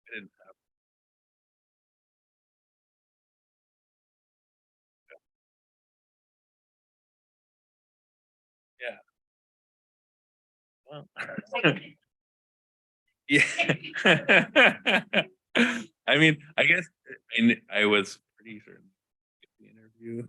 I didn't have. Yeah. Well, yeah. I mean, I guess I was pretty certain to get the interview.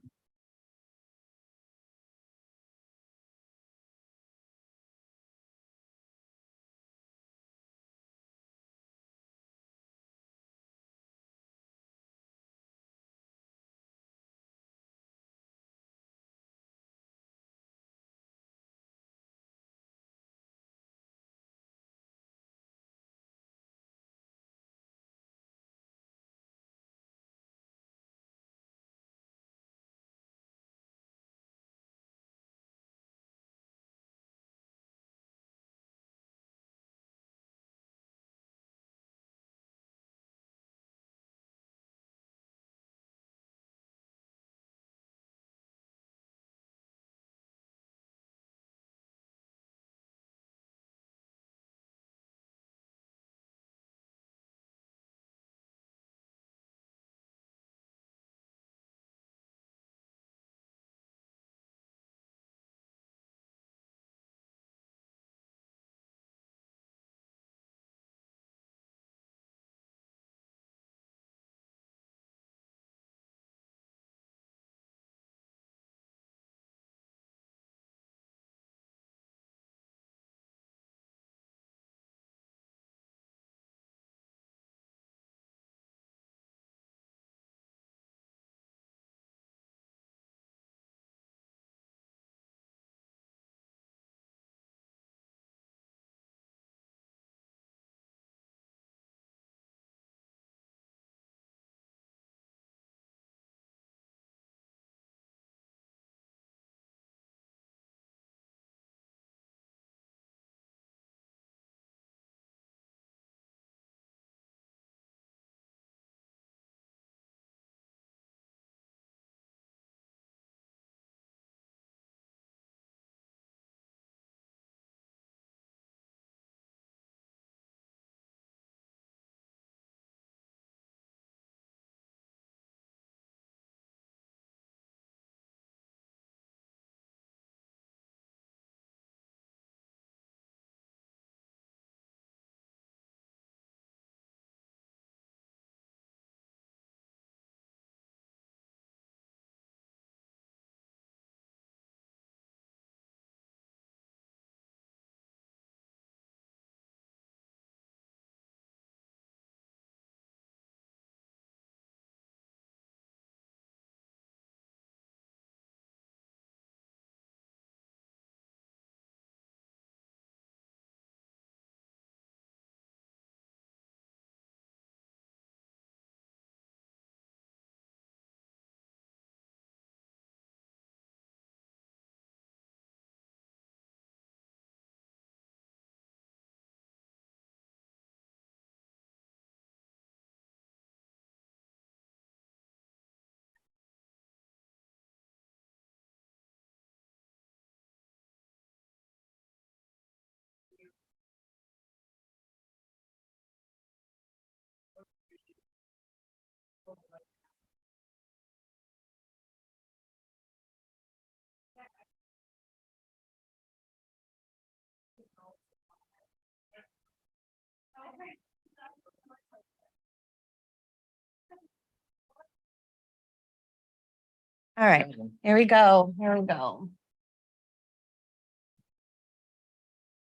All right, here we go. Here we go.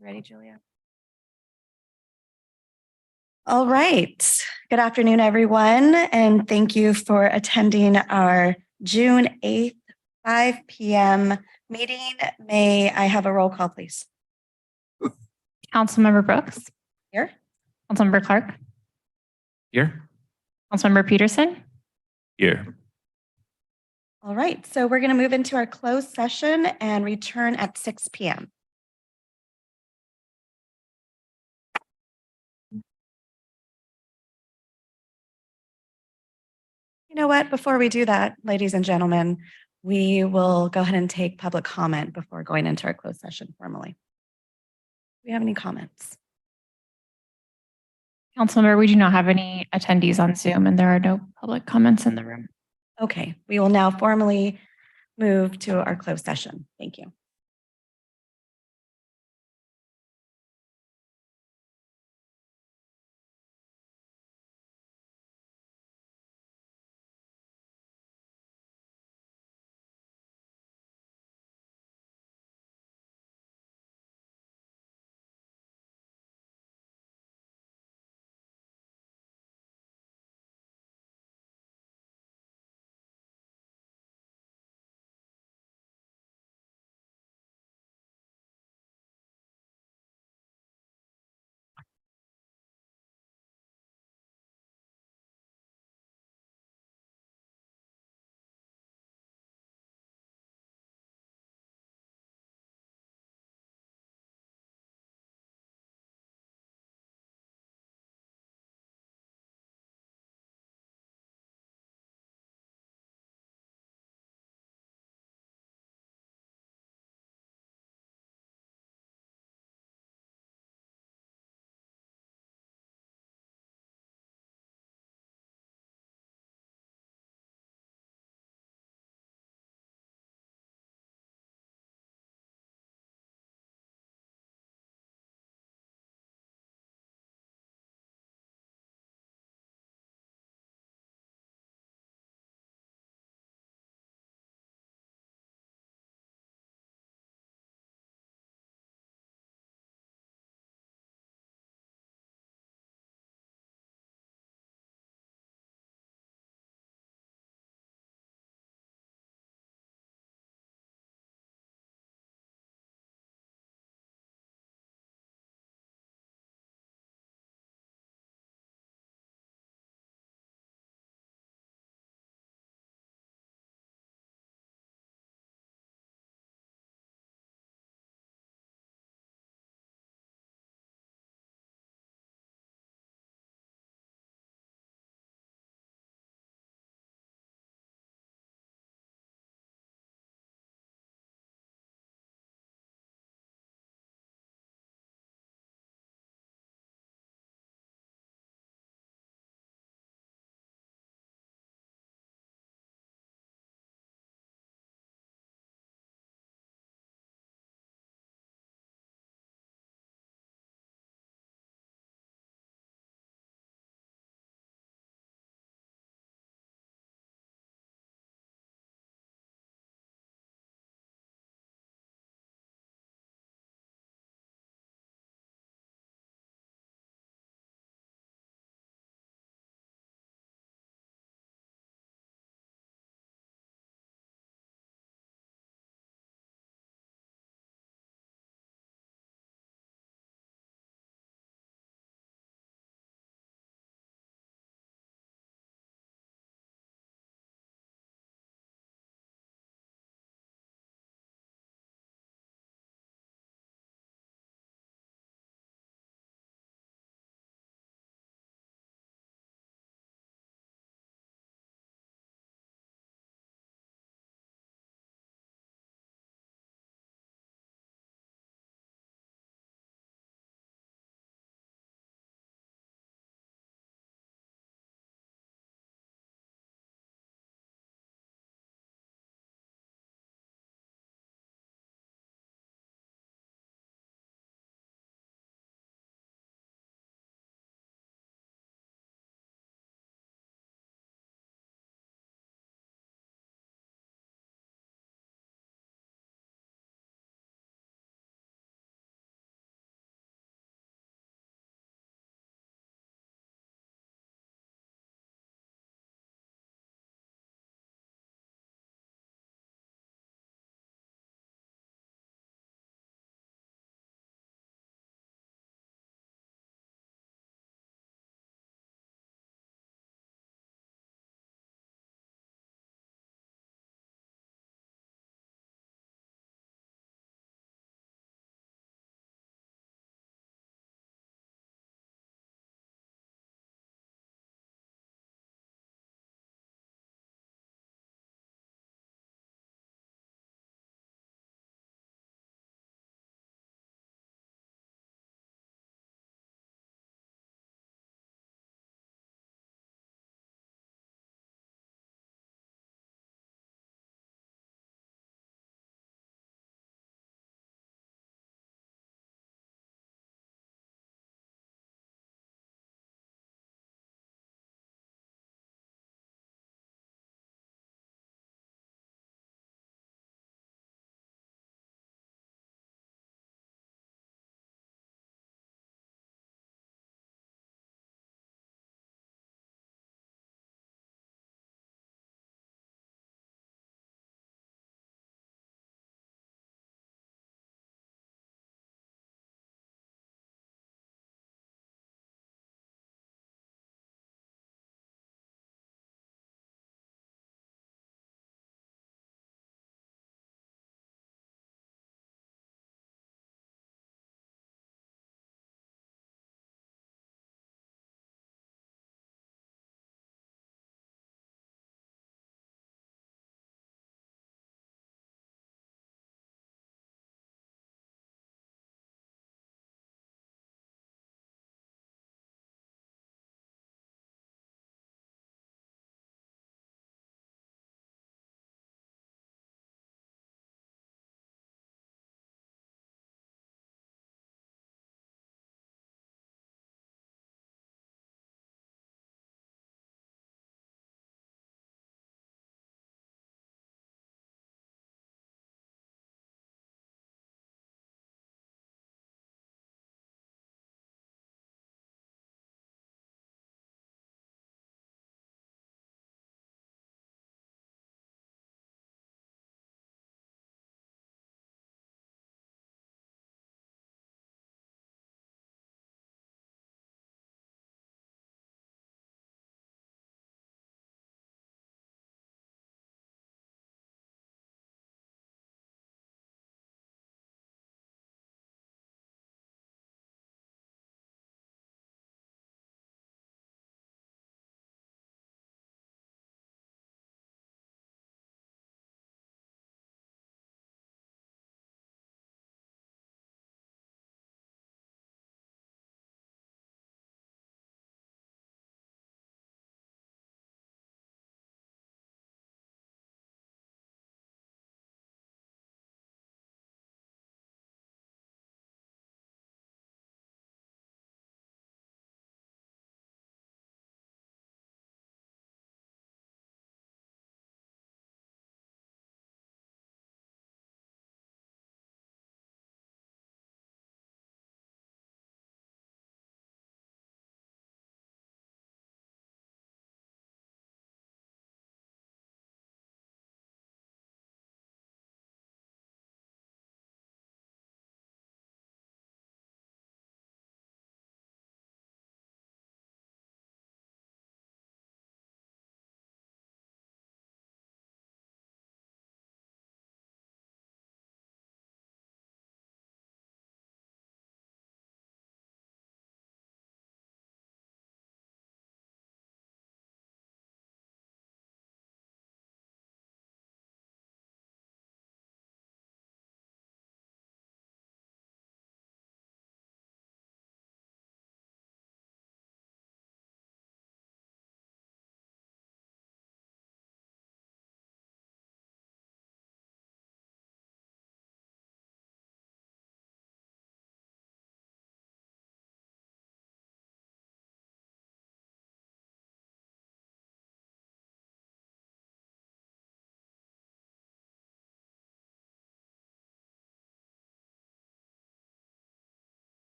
Ready, Julia? All right. Good afternoon, everyone, and thank you for attending our June 8th, 5 p.m. meeting. May I have a roll call, please? Councilmember Brooks, Here. Councilmember Clark, Here. Councilmember Peterson, Here. All right, so we're going to move into our closed session and return at 6 p.m. You know what? Before we do that, ladies and gentlemen, we will go ahead and take public comment before going into our closed session formally. Do we have any comments? Councilmember, we do not have any attendees on Zoom and there are no public comments in the room. Okay, we will now formally move to our closed session. Thank you.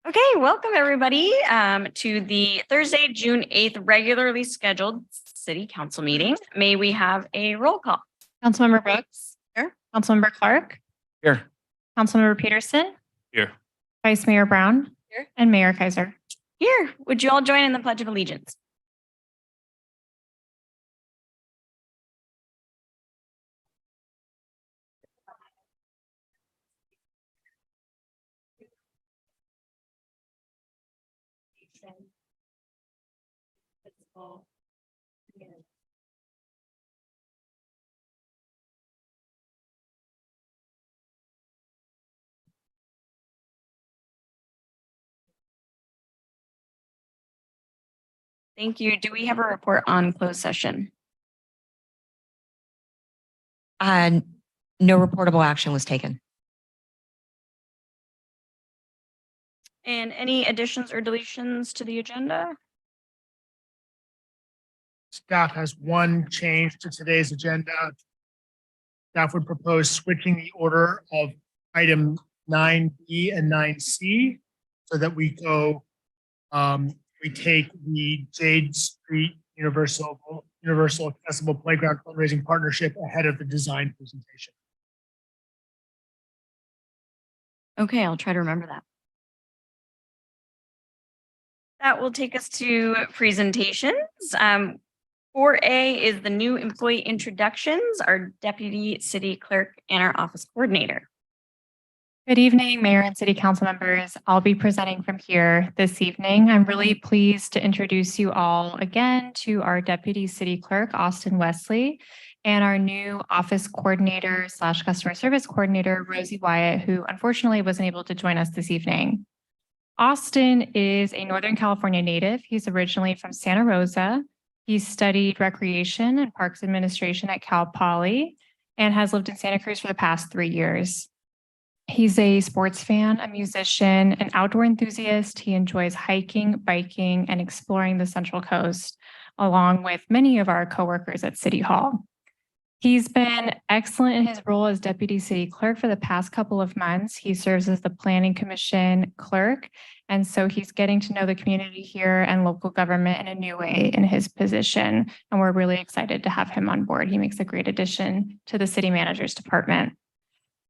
Okay, welcome everybody to the Thursday, June 8th regularly scheduled City Council meeting. May we have a roll call? Councilmember Brooks. Here. Councilmember Clark. Here. Councilmember Peterson. Here. Vice Mayor Brown. Here. And Mayor Kaiser. Here, would you all join in the Pledge of Allegiance? Thank you. Do we have a report on closed session? No reportable action was taken. And any additions or deletions to the agenda? Staff has one change to today's agenda. Staff would propose switching the order of item 9B and 9C so that we go, we take the Jade Street Universal Accessible Playground Fundraising Partnership ahead of the design presentation. Okay, I'll try to remember that. That will take us to presentations. 4A is the new employee introductions, our deputy city clerk and our office coordinator. Good evening, Mayor and City Council members. I'll be presenting from here this evening. I'm really pleased to introduce you all again to our Deputy City Clerk, Austin Wesley, and our new office coordinator / customer service coordinator, Rosie Wyatt, who unfortunately wasn't able to join us this evening. Austin is a Northern California native. He's originally from Santa Rosa. He studied recreation and parks administration at Cal Poly and has lived in Santa Cruz for the past 3 years. He's a sports fan, a musician, an outdoor enthusiast. He enjoys hiking, biking, and exploring the Central Coast, along with many of our coworkers at City Hall. He's been excellent in his role as Deputy City Clerk for the past couple of months. He serves as the Planning Commission clerk, and so he's getting to know the community here and local government in a new way in his position, and we're really excited to have him on board. He makes a great addition to the city manager's department.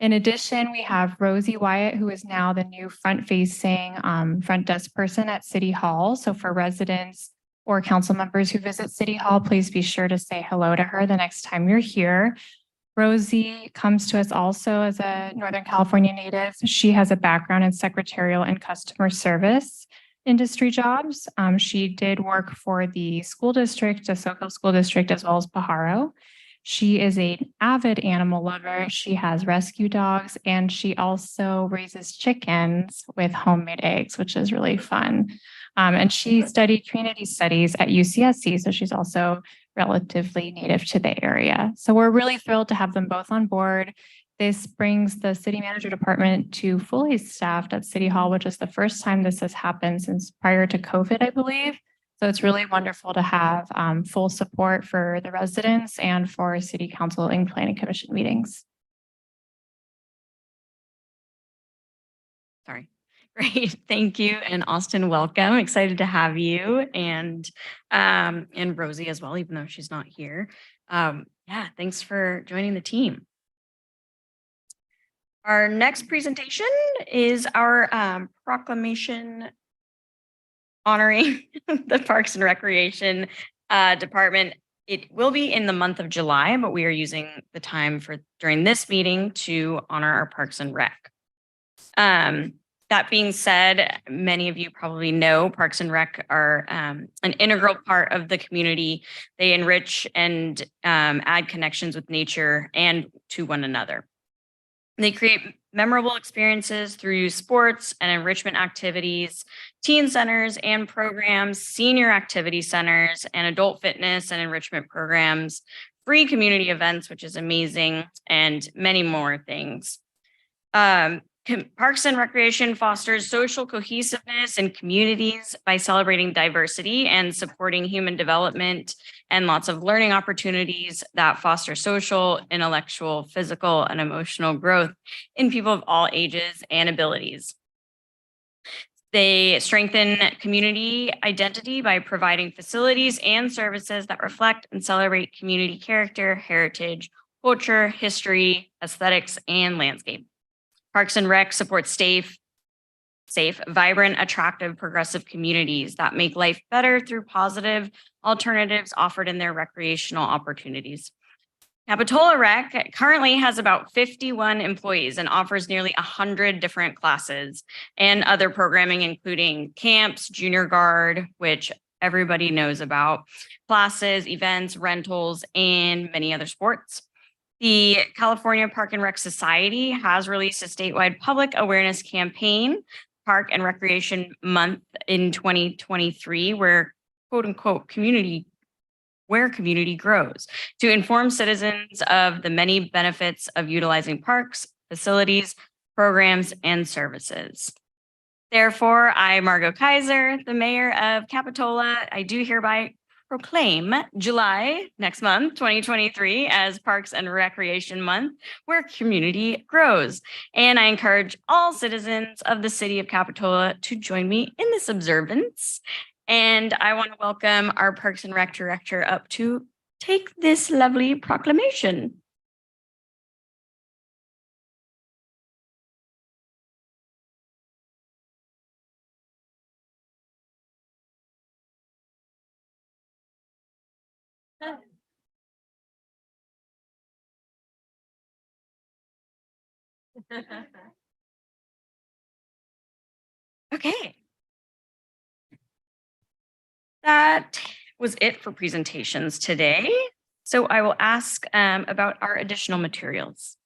In addition, we have Rosie Wyatt, who is now the new front-facing front desk person at City Hall. So for residents or council members who visit City Hall, please be sure to say hello to her the next time you're here. Rosie comes to us also as a Northern California native. She has a background in secretarial and customer service industry jobs. She did work for the school district, the Soquel School District, as well as Pajaro. She is an avid animal lover. She has rescue dogs, and she also raises chickens with homemade eggs, which is really fun. And she studied community studies at UCSC, so she's also relatively native to the area. So we're really thrilled to have them both on board. This brings the city manager department to fully staffed at City Hall, which is the first time this has happened since prior to COVID, I believe. So it's really wonderful to have full support for the residents and for city council and planning commission meetings. Sorry. Great. Thank you. And Austin, welcome. Excited to have you and Rosie as well, even though she's not here. Yeah, thanks for joining the team. Our next presentation is our proclamation honoring the Parks and Recreation Department. It will be in the month of July, but we are using the time during this meeting to honor our Parks and Rec. That being said, many of you probably know Parks and Rec are an integral part of the community. They enrich and add connections with nature and to one another. They create memorable experiences through sports and enrichment activities, teen centers and programs, senior activity centers, and adult fitness and enrichment programs, free community events, which is amazing, and many more things. Parks and Recreation fosters social cohesiveness in communities by celebrating diversity and supporting human development and lots of learning opportunities that foster social, intellectual, physical, and emotional growth in people of all ages and abilities. They strengthen community identity by providing facilities and services that reflect and celebrate community character, heritage, culture, history, aesthetics, and landscape. Parks and Rec supports safe, vibrant, attractive, progressive communities that make life better through positive alternatives offered in their recreational opportunities. Capitola Rec currently has about 51 employees and offers nearly 100 different classes and other programming, including camps, junior guard, which everybody knows about, classes, events, rentals, and many other sports. The California Park and Rec Society has released a statewide public awareness campaign, Park and Recreation Month in 2023, where quote unquote community grows, to inform citizens of the many benefits of utilizing parks, facilities, programs, and services. Therefore, I, Margot Kaiser, the mayor of Capitola, I do hereby proclaim July next month, 2023, as Parks and Recreation Month, where community grows. And I encourage all citizens of the city of Capitola to join me in this observance. And I want to welcome our Parks and Rec director up to take this lovely proclamation. Okay. That was it for presentations today. So I will ask about our additional materials.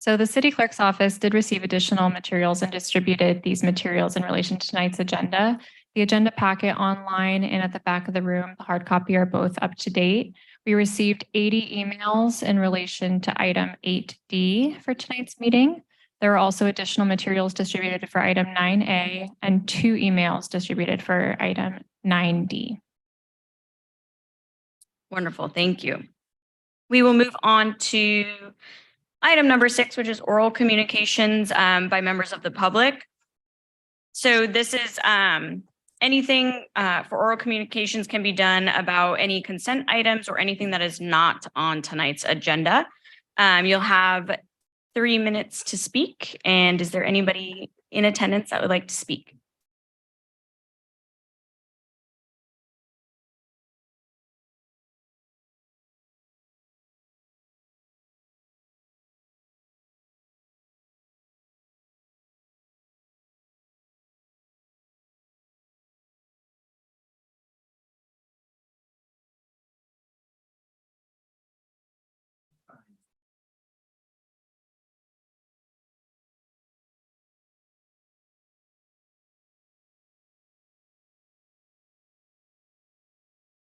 So the city clerk's office did receive additional materials and distributed these materials in relation to tonight's agenda. The agenda packet online and at the back of the room, the hard copy, are both up to date. We received 80 emails in relation to item 8D for tonight's meeting. There are also additional materials distributed for item 9A and 2 emails distributed for item 9D. Wonderful, thank you. We will move on to item number 6, which is oral communications by members of the public. So this is anything for oral communications can be done about any consent items or anything that is not on tonight's agenda. You'll have 3 minutes to speak. And is there anybody in attendance that would like to speak?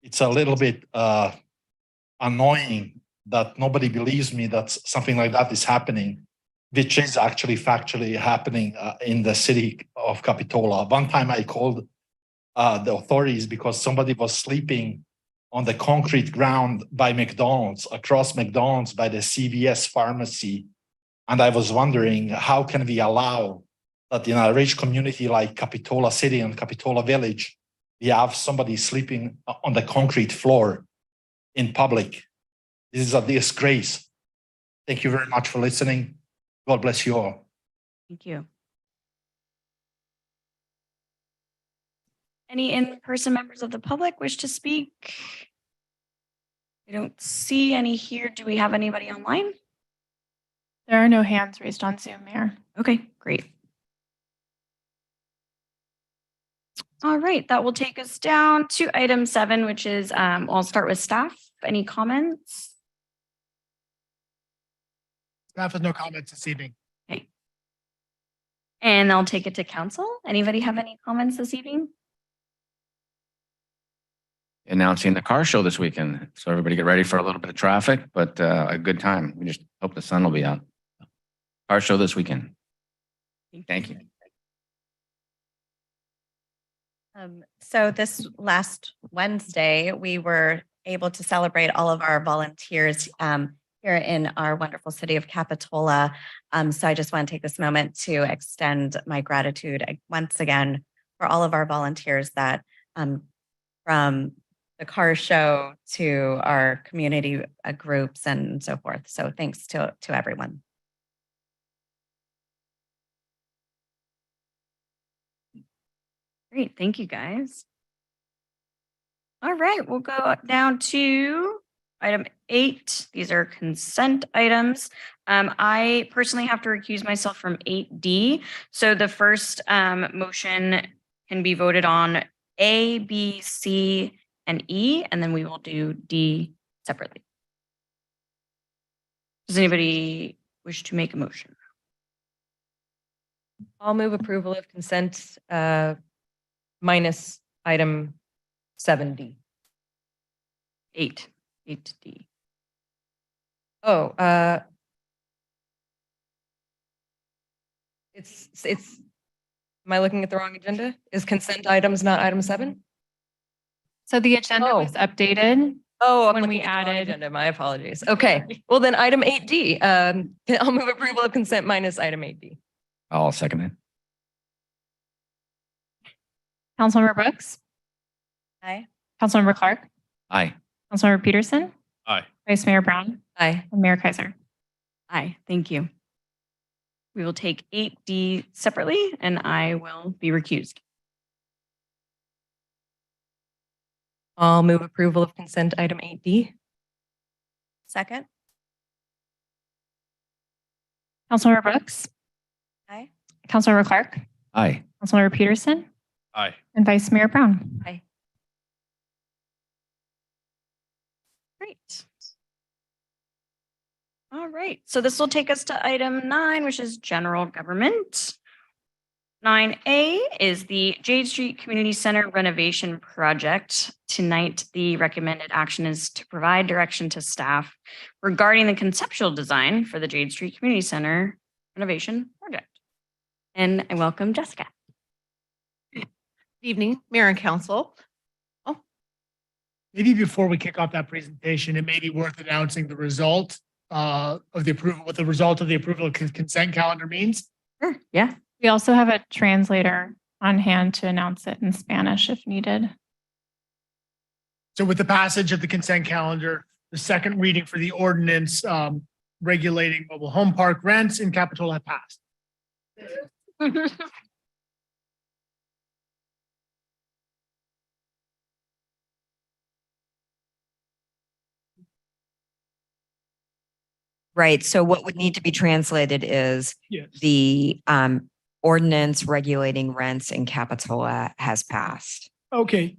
it's a little bit annoying that nobody believes me that something like that is happening, which is actually factually happening in the city of Capitola. One time I called the authorities because somebody was sleeping on the concrete ground by McDonald's, across McDonald's by the CVS pharmacy. And I was wondering, how can we allow that in a rich community like Capitola City and Capitola Village, we have somebody sleeping on the concrete floor in public? This is a disgrace. Thank you very much for listening. God bless you all. Thank you. Any in-person members of the public wish to speak? I don't see any here. Do we have anybody online? There are no hands raised on Zoom, Mayor. Okay, great. All right, that will take us down to item 7, which is, I'll start with staff. Any comments? Staff has no comments this evening. And I'll take it to council. Anybody have any comments this evening? Announcing the car show this weekend. So everybody get ready for a little bit of traffic, but a good time. We just hope the sun will be out. Car show this weekend. Thank you. So this last Wednesday, we were able to celebrate all of our volunteers here in our wonderful city of Capitola. So I just want to take this moment to extend my gratitude once again for all of our volunteers that from the car show to our community groups and so forth. So thanks to everyone. Great, thank you guys. All right, we'll go down to item 8. These are consent items. I personally have to recuse myself from 8D. So the first motion can be voted on A, B, C, and E, and then we will do D separately. Does anybody wish to make a motion? I'll move approval of consent minus item 7D. 8D. Oh, it's, am I looking at the wrong agenda? Is consent items not item 7? So the agenda Oh. was updated. Oh, I'm When we looking at the wrong added- agenda. My apologies. Okay, well then item 8D, I'll move approval of consent minus item 8D. I'll second it. Councilmember Brooks, Aye. Councilmember Clark, Aye. Councilmember Peterson, Aye. Vice Mayor Brown, Aye. and Mayor Kaiser. Aye, thank you. We will take 8D separately, and I will be recused. I'll move approval of consent item 8D. Second? Councilmember Brooks, Aye. Councilmember Clark, Aye. Councilmember Peterson, Aye. and Vice Mayor Brown. Aye. Great. All right, so this will take us to item 9, which is general government. 9A is the Jade Street Community Center renovation project. Tonight, the recommended action is to provide direction to staff regarding the conceptual design for the Jade Street Community Center renovation project. And I welcome Jessica. Good evening, Mayor and Council. Maybe before we kick off that presentation, it may be worth announcing the result of the approval, what the result of the approval of consent calendar means. Sure, yeah. We also have a translator on hand to announce it in Spanish if needed. So with the passage of the consent calendar, the second reading for the ordinance regulating mobile home park rents in Capitola had passed. Right, so what would need to be translated is Yes. the ordinance regulating rents in Capitola has passed. Ok.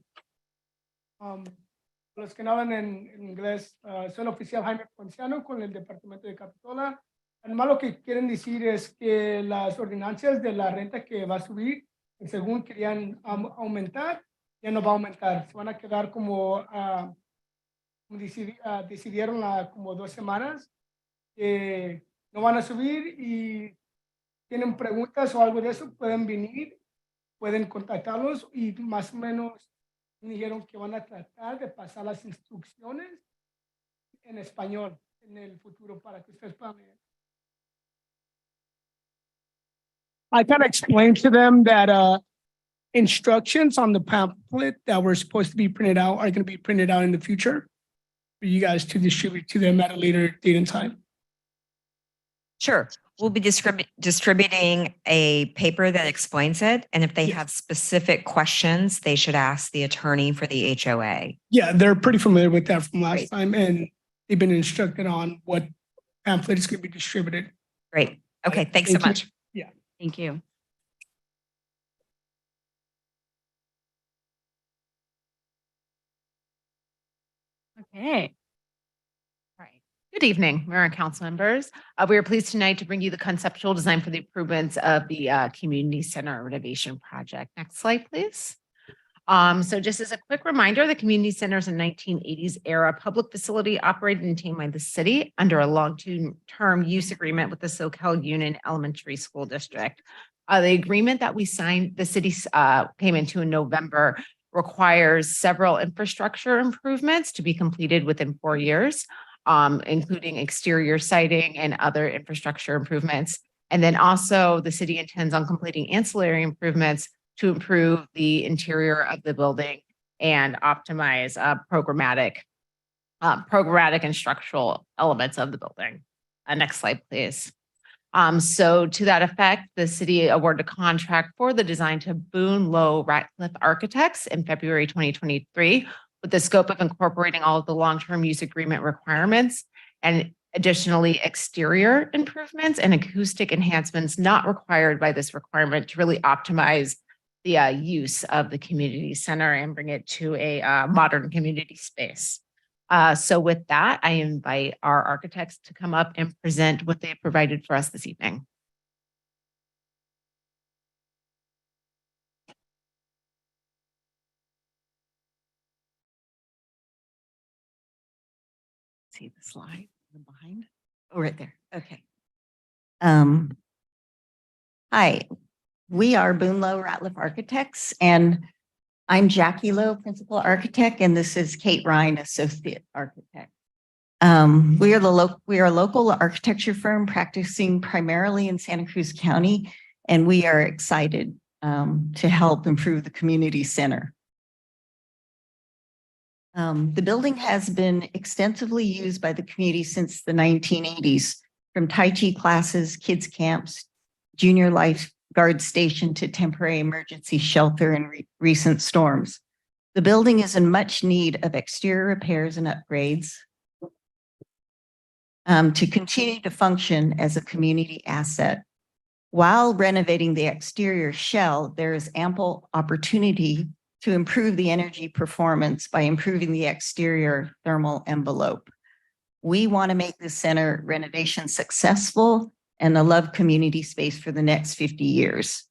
Los que no hablan en inglés, soy el oficial Jaime Ponciano con el Departamento de Capitola. Además, lo que quieren decir es que las ordenanzas de la renta que va a subir, según querían aumentar, ya no va a aumentar. Se van a quedar como, decidieron como 2 semanas. No van a subir y tienen preguntas o algo de eso, pueden venir, pueden contactarlos y más o menos dijeron que van a tratar de pasar las instrucciones en español en el futuro para que ustedes puedan leer. I kind of explained to them that instructions on the pamphlet that were supposed to be printed out are going to be printed out in the future for you guys to distribute to them at a later date and time. Sure. We'll be distributing a paper that explains it. And if they Yes. have specific questions, they should ask the attorney for the HOA. Yeah, they're pretty familiar with that from last Great. time, and they've been instructed on what pamphlet is going to be distributed. Great. Okay, thanks so Thank you. much. Thank you. Okay. Right. Good evening, Mayor and council members. We are pleased tonight to bring you the conceptual design for the improvements of the community center renovation project. Next slide, please. So just as a quick reminder, the community center is a 1980s era public facility operated and maintained by the city under a long-term use agreement with the Soquel Union Elementary School District. The agreement that we signed, the city came into in November, requires several infrastructure improvements to be completed within 4 years, including exterior siding and other infrastructure improvements. And then also the city intends on completing ancillary improvements to improve the interior of the building and optimize programmatic and structural elements of the building. Next slide, please. So to that effect, the city awarded a contract for the design to Boone Lowe Ratcliffe Architects in February 2023, with the scope of incorporating all of the long-term use agreement requirements and additionally exterior improvements and acoustic enhancements not required by this requirement to really optimize the use of the community center and bring it to a modern community space. So with that, I invite our architects to come up and present what they have provided for us this evening. See the slide behind? Oh, right there. Okay. Hi, we are Boone Lowe Ratliff Architects, and I'm Jackie Lowe, Principal Architect, and this is Kate Ryan, Associate Architect. We are a local architecture firm practicing primarily in Santa Cruz County, and we are excited to help improve the community center. The building has been extensively used by the community since the 1980s, from Tai Chi classes, kids camps, junior lifeguard station to temporary emergency shelter in recent storms. The building is in much need of exterior repairs and upgrades to continue to function as a community asset. While renovating the exterior shell, there is ample opportunity to improve the energy performance by improving the exterior thermal envelope. We want to make this center renovation successful and a loved community space for the next 50 years.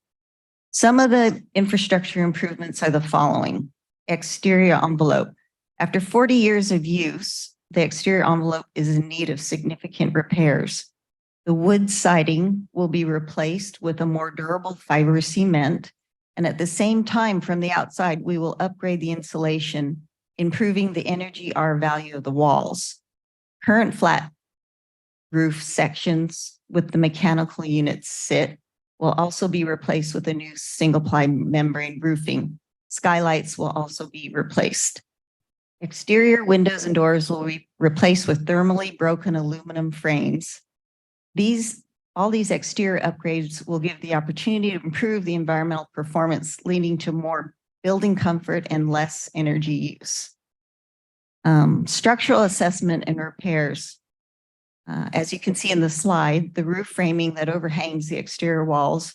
Some of the infrastructure improvements are the following. Exterior envelope. After 40 years of use, the exterior envelope is in need of significant repairs. The wood siding will be replaced with a more durable fiber cement. And at the same time, from the outside, we will upgrade the insulation, improving the energy R value of the walls. Current flat roof sections with the mechanical units sit will also be replaced with a new single-ply membrane roofing. Skylights will also be replaced. Exterior windows and doors will be replaced with thermally broken aluminum frames. All these exterior upgrades will give the opportunity to improve the environmental performance, leading to more building comfort and less energy use. Structural assessment and repairs. As you can see in the slide, the roof framing that overhangs the exterior walls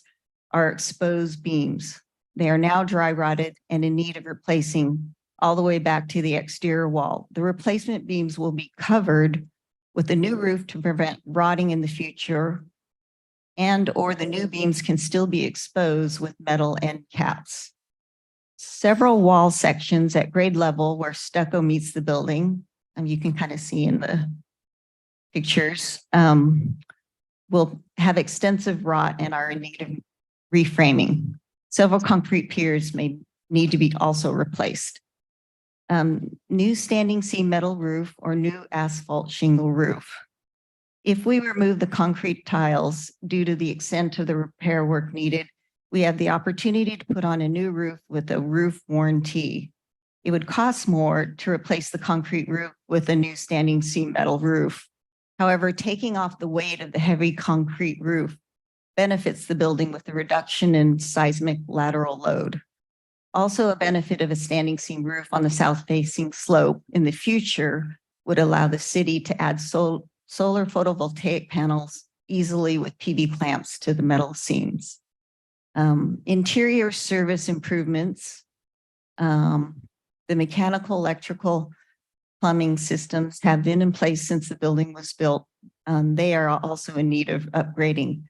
are exposed beams. They are now dry rotted and in need of replacing all the way back to the exterior wall. The replacement beams will be covered with a new roof to prevent rotting in the future, or the new beams can still be exposed with metal end caps. several wall sections at grade level where stucco meets the building. And you can kind of see in the pictures. Will have extensive rot and are in need of reframing. Several concrete piers may need to be also replaced. New standing seam metal roof or new asphalt shingle roof. If we remove the concrete tiles due to the extent of the repair work needed, we have the opportunity to put on a new roof with a roof warranty. It would cost more to replace the concrete roof with a new standing seam metal roof. However, taking off the weight of the heavy concrete roof benefits the building with the reduction in seismic lateral load. Also, a benefit of a standing seam roof on the south-facing slope in the future would allow the city to add solar photovoltaic panels easily with PV clamps to the metal seams. Interior service improvements. The mechanical, electrical, plumbing systems have been in place since the building was built. They are also in need of upgrading.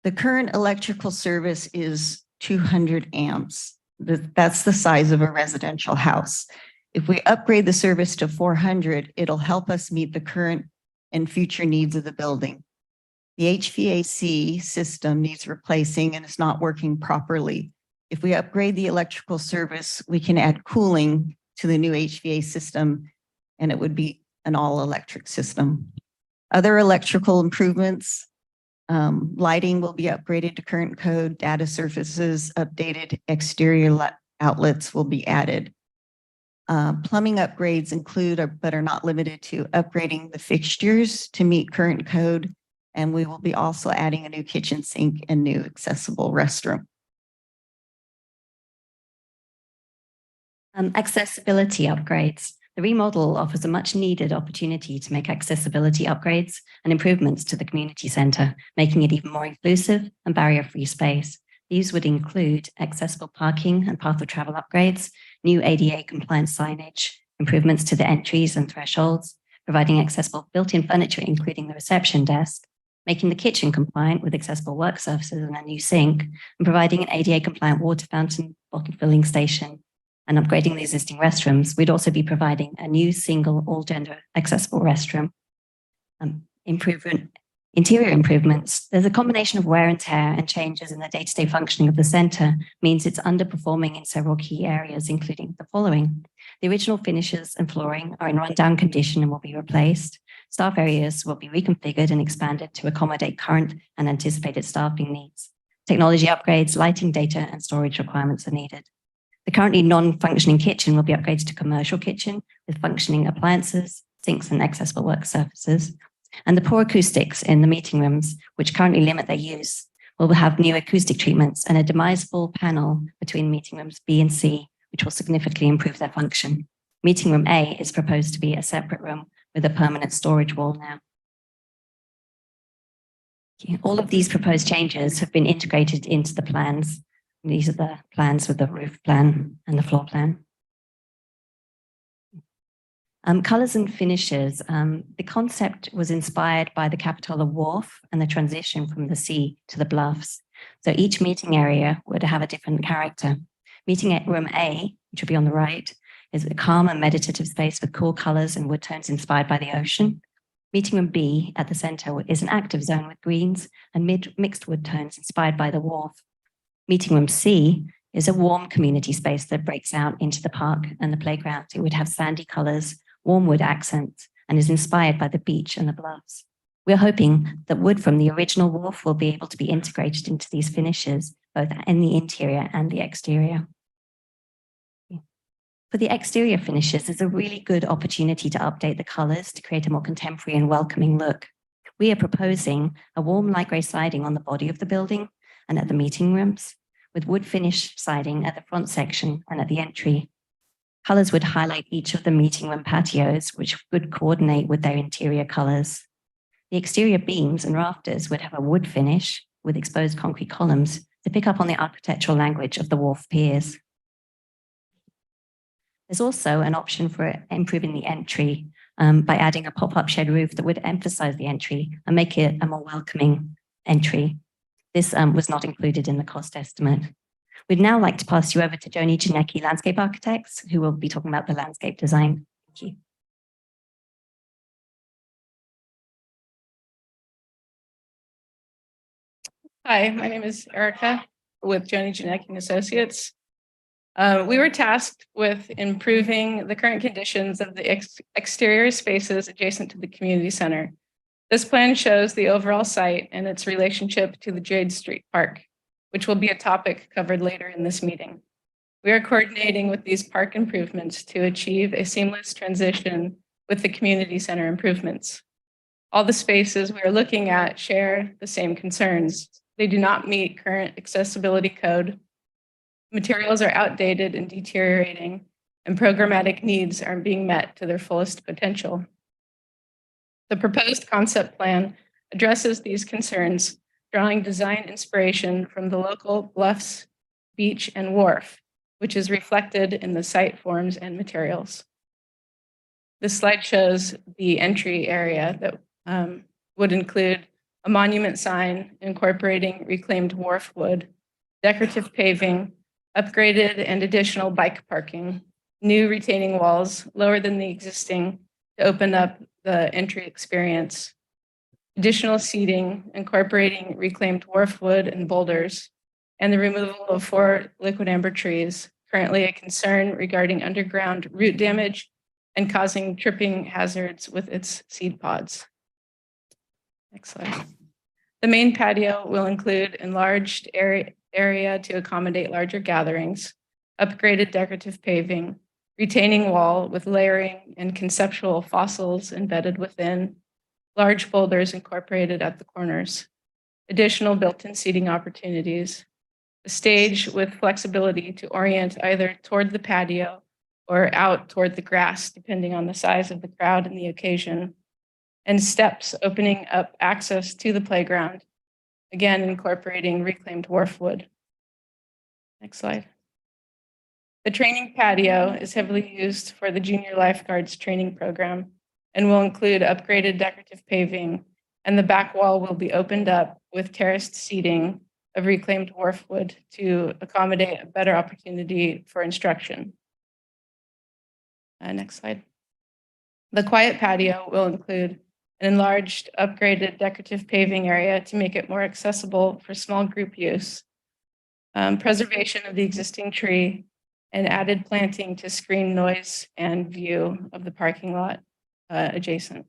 The current electrical service is 200 amps. That's the size of a residential house. If we upgrade the service to 400, it'll help us meet the current and future needs of the building. The HVAC system needs replacing and is not working properly. If we upgrade the electrical service, we can add cooling to the new HVAC system, and it would be an all-electric system. Other electrical improvements, lighting will be upgraded to current code, data surfaces updated, exterior outlets will be added. Plumbing upgrades include, but are not limited to, upgrading the fixtures to meet current code, and we will be also adding a new kitchen sink and new accessible restroom. Accessibility upgrades. The remodel offers a much needed opportunity to make accessibility upgrades and improvements to the community centre, making it even more inclusive and barrier-free space. These would include accessible parking and path of travel upgrades, new ADA compliant signage, improvements to the entries and thresholds, providing accessible built-in furniture, including the reception desk, making the kitchen compliant with accessible work surfaces and a new sink, and providing an ADA compliant water fountain, bottle filling station, and upgrading the existing restrooms. We'd also be providing a new single all-gender accessible restroom. Interior improvements. There's a combination of wear and tear and changes in the day-to-day functioning of the centre means it's underperforming in several key areas, including the following. The original finishes and flooring are in rundown condition and will be replaced. Staff areas will be reconfigured and expanded to accommodate current and anticipated staffing needs. Technology upgrades, lighting, data, and storage requirements are needed. The currently non-functioning kitchen will be upgraded to commercial kitchen with functioning appliances, sinks, and accessible work surfaces. And the poor acoustics in the meeting rooms, which currently limit their use, will have new acoustic treatments and a demisable panel between meeting rooms B and C, which will significantly improve their function. Meeting room A is proposed to be a separate room with a permanent storage wall now. All of these proposed changes have been integrated into the plans. These are the plans with the roof plan and the floor plan. Colours and finishes. The concept was inspired by the Capitola Wharf and the transition from the sea to the bluffs. So each meeting area would have a different character. Meeting room A, which will be on the right, is a calm and meditative space with cool colours and wood tones inspired by the ocean. Meeting room B at the centre is an active zone with greens and mixed wood tones inspired by the wharf. Meeting room C is a warm community space that breaks out into the park and the playground. It would have sandy colours, warm wood accents, and is inspired by the beach and the bluffs. We're hoping that wood from the original wharf will be able to be integrated into these finishes, both in the interior and the exterior. For the exterior finishes, there's a really good opportunity to update the colours to create a more contemporary and welcoming look. We are proposing a warm light grey siding on the body of the building and at the meeting rooms, with wood finish siding at the front section and at the entry. Colours would highlight each of the meeting room patios, which would coordinate with their interior colours. The exterior beams and rafters would have a wood finish with exposed concrete columns to pick up on the architectural language of the wharf piers. There's also an option for improving the entry by adding a pop-up shed roof that would emphasise the entry and make it a more welcoming entry. This was not included in the cost estimate. We'd now like to pass you over to Joni Janecki, Landscape Architects, who will be talking about the landscape design. Thank you. Hi, my name is Erica with Joni Janecki and Associates. We were tasked with improving the current conditions of the exterior spaces adjacent to the community center. This plan shows the overall site and its relationship to the Jade Street Park, which will be a topic covered later in this meeting. We are coordinating with these park improvements to achieve a seamless transition with the community center improvements. All the spaces we are looking at share the same concerns. They do not meet current accessibility code. Materials are outdated and deteriorating, and programmatic needs aren't being met to their fullest potential. The proposed concept plan addresses these concerns, drawing design inspiration from the local bluffs, beach, and wharf, which is reflected in the site forms and materials. This slide shows the entry area that would include a monument sign incorporating reclaimed wharf wood, decorative paving, upgraded and additional bike parking, new retaining walls lower than the existing to open up the entry experience, additional seating incorporating reclaimed wharf wood and boulders, and the removal of 4 liquid amber trees, currently a concern regarding underground root damage and causing tripping hazards with its seed pods. Next slide. The main patio will include enlarged area to accommodate larger gatherings, upgraded decorative paving, retaining wall with layering and conceptual fossils embedded within, large boulders incorporated at the corners, additional built-in seating opportunities, a stage with flexibility to orient either toward the patio or out toward the grass, depending on the size of the crowd and the occasion, and steps opening up access to the playground, again incorporating reclaimed wharf wood. Next slide. The training patio is heavily used for the junior lifeguards training program and will include upgraded decorative paving, and the back wall will be opened up with terraced seating of reclaimed wharf wood to accommodate a better opportunity for instruction. Next slide. The quiet patio will include an enlarged, upgraded decorative paving area to make it more accessible for small group use, preservation of the existing tree, and added planting to screen noise and view of the parking lot adjacent.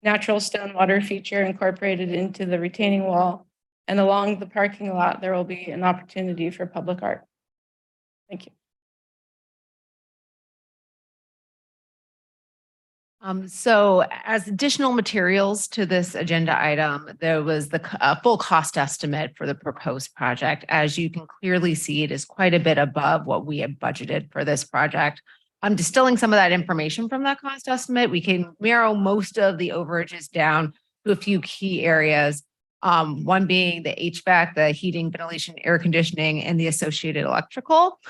Natural stone water feature incorporated into the retaining wall, and along the parking lot, there will be an opportunity for public art. Thank you. So as additional materials to this agenda item, there was the full cost estimate for the proposed project. As you can clearly see, it is quite a bit above what we have budgeted for this project. I'm distilling some of that information from that cost estimate. We can narrow most of the overages down to a few key areas. One being the HVAC, the heating, ventilation, air conditioning, and the associated electrical.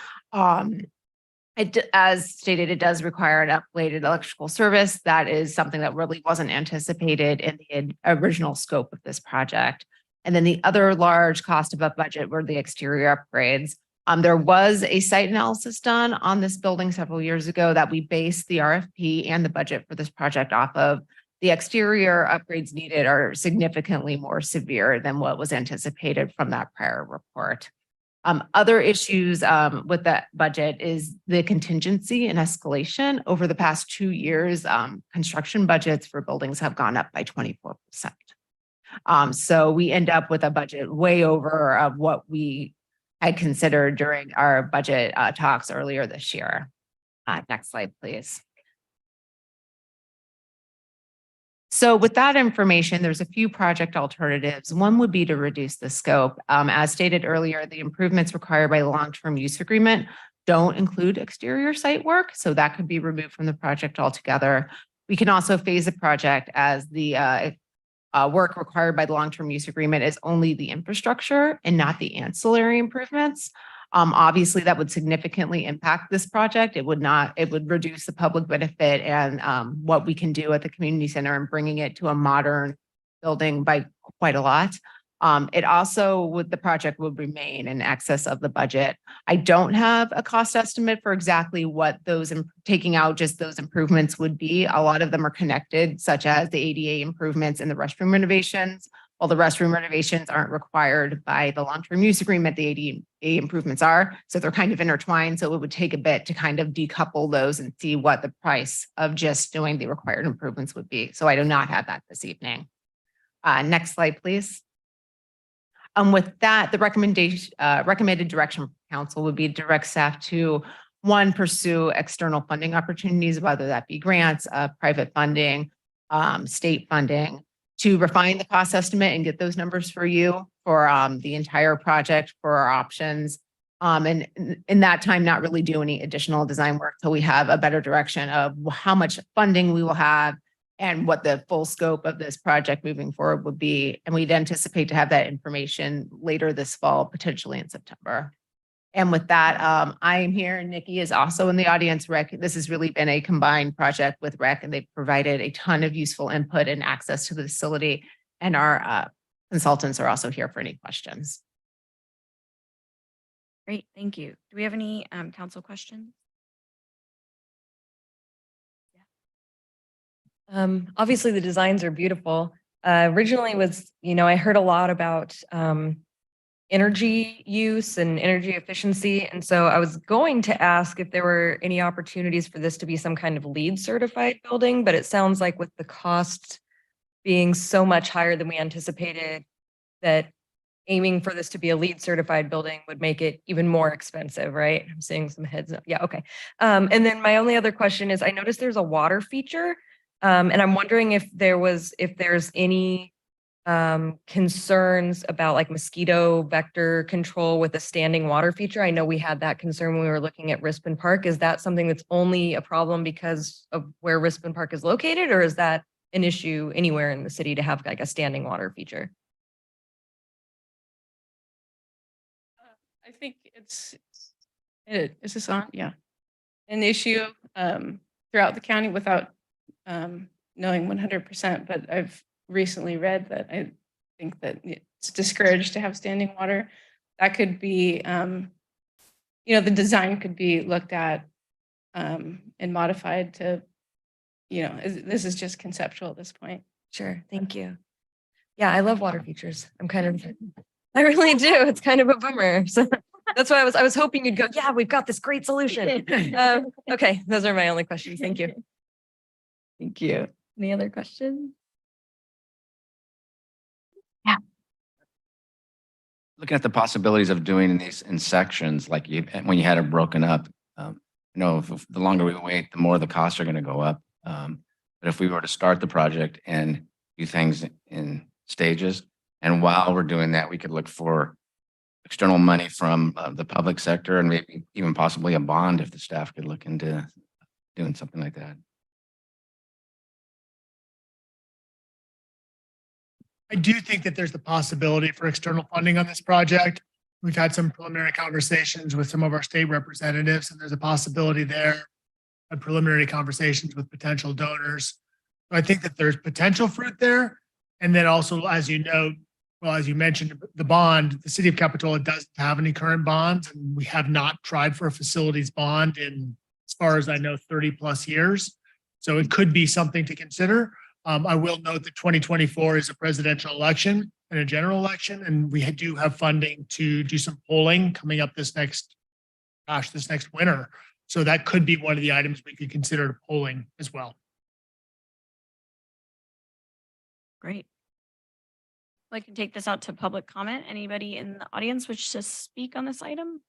As stated, it does require an upgraded electrical service. That is something that really wasn't anticipated in the original scope of this project. And then the other large cost above budget were the exterior upgrades. There was a site analysis done on this building several years ago that we based the RFP and the budget for this project off of. The exterior upgrades needed are significantly more severe than what was anticipated from that prior report. Other issues with that budget is the contingency and escalation. Over the past 2 years, construction budgets for buildings have gone up by 24%. So we end up with a budget way over of what we had considered during our budget talks earlier this year. Next slide, please. So with that information, there's a few project alternatives. One would be to reduce the scope. As stated earlier, the improvements required by the long-term use agreement don't include exterior site work, so that could be removed from the project altogether. We can also phase the project as the work required by the long-term use agreement is only the infrastructure and not the ancillary improvements. Obviously, that would significantly impact this project. It would reduce the public benefit and what we can do at the community center and bringing it to a modern building by quite a lot. It also the project would remain in excess of the budget. I don't have a cost estimate for exactly what those taking out just those improvements would be. A lot of them are connected, such as the ADA improvements and the restroom renovations. While the restroom renovations aren't required by the long-term use agreement, the ADA improvements are. So they're kind of intertwined. So it would take a bit to kind of decouple those and see what the price of just doing the required improvements would be. So I do not have that this evening. Next slide, please. With that, the recommended direction from council would be direct staff to one, pursue external funding opportunities, whether that be grants, private funding, state funding, to refine the cost estimate and get those numbers for you for the entire project for our options. And in that time, not really do any additional design work till we have a better direction of how much funding we will have and what the full scope of this project moving forward would be. And we'd anticipate to have that information later this fall, potentially in September. And with that, I am here and Nikki is also in the audience. Rec, this has really been a combined project with Rec, and they've provided a ton of useful input and access to the facility. And our consultants are also here for any questions. Great, thank you. Do we have any council questions? Obviously the designs are beautiful. Originally was, I heard a lot about energy use and energy efficiency. And so I was going to ask if there were any opportunities for this to be some kind of LEED certified building, but it sounds like with the cost being so much higher than we anticipated, that aiming for this to be a LEED certified building would make it even more expensive, right? I'm seeing some heads up. Yeah, okay. And then my only other question is, I noticed there's a water feature, and I'm wondering if there's any concerns about like mosquito vector control with a standing water feature. I know we had that concern when we were looking at Rispin Park. Is that something that's only a problem because of where Rispin Park is located, or is that an issue anywhere in the city to have like a standing water feature? I think is this on? Yeah. An issue throughout the county without knowing 100%, but I've recently read that I think that it's discouraged to have standing water. That could be, the design could be looked at and modified to, this is just conceptual at this point. Sure, thank you. Yeah, I love water features. I really do. It's kind of a bummer. So that's why I was hoping you'd go, yeah, we've got this great solution. Okay, those are my only questions. Thank you. Thank you. Any other questions? Looking at the possibilities of doing these in sections, like when you had it broken up, if the longer we wait, the more the costs are going to go up. But if we were to start the project and do things in stages, and while we're doing that, we could look for external money from the public sector and maybe even possibly a bond if the staff could look into doing something like that. I do think that there's the possibility for external funding on this project. We've had some preliminary conversations with some of our state representatives, and there's a possibility there. Had preliminary conversations with potential donors. So I think that there's potential fruit there. And then also, as you mentioned, the bond, the city of Capitola doesn't have any current bonds, and we have not tried for a facilities bond in, as far as I know, 30 plus years. So it could be something to consider. I will note that 2024 is a presidential election and a general election, and we do have funding to do some polling coming up this next winter. So that could be one of the items we could consider polling as well. Great. I can take this out to public comment. Anybody in the audience wish to speak on this item?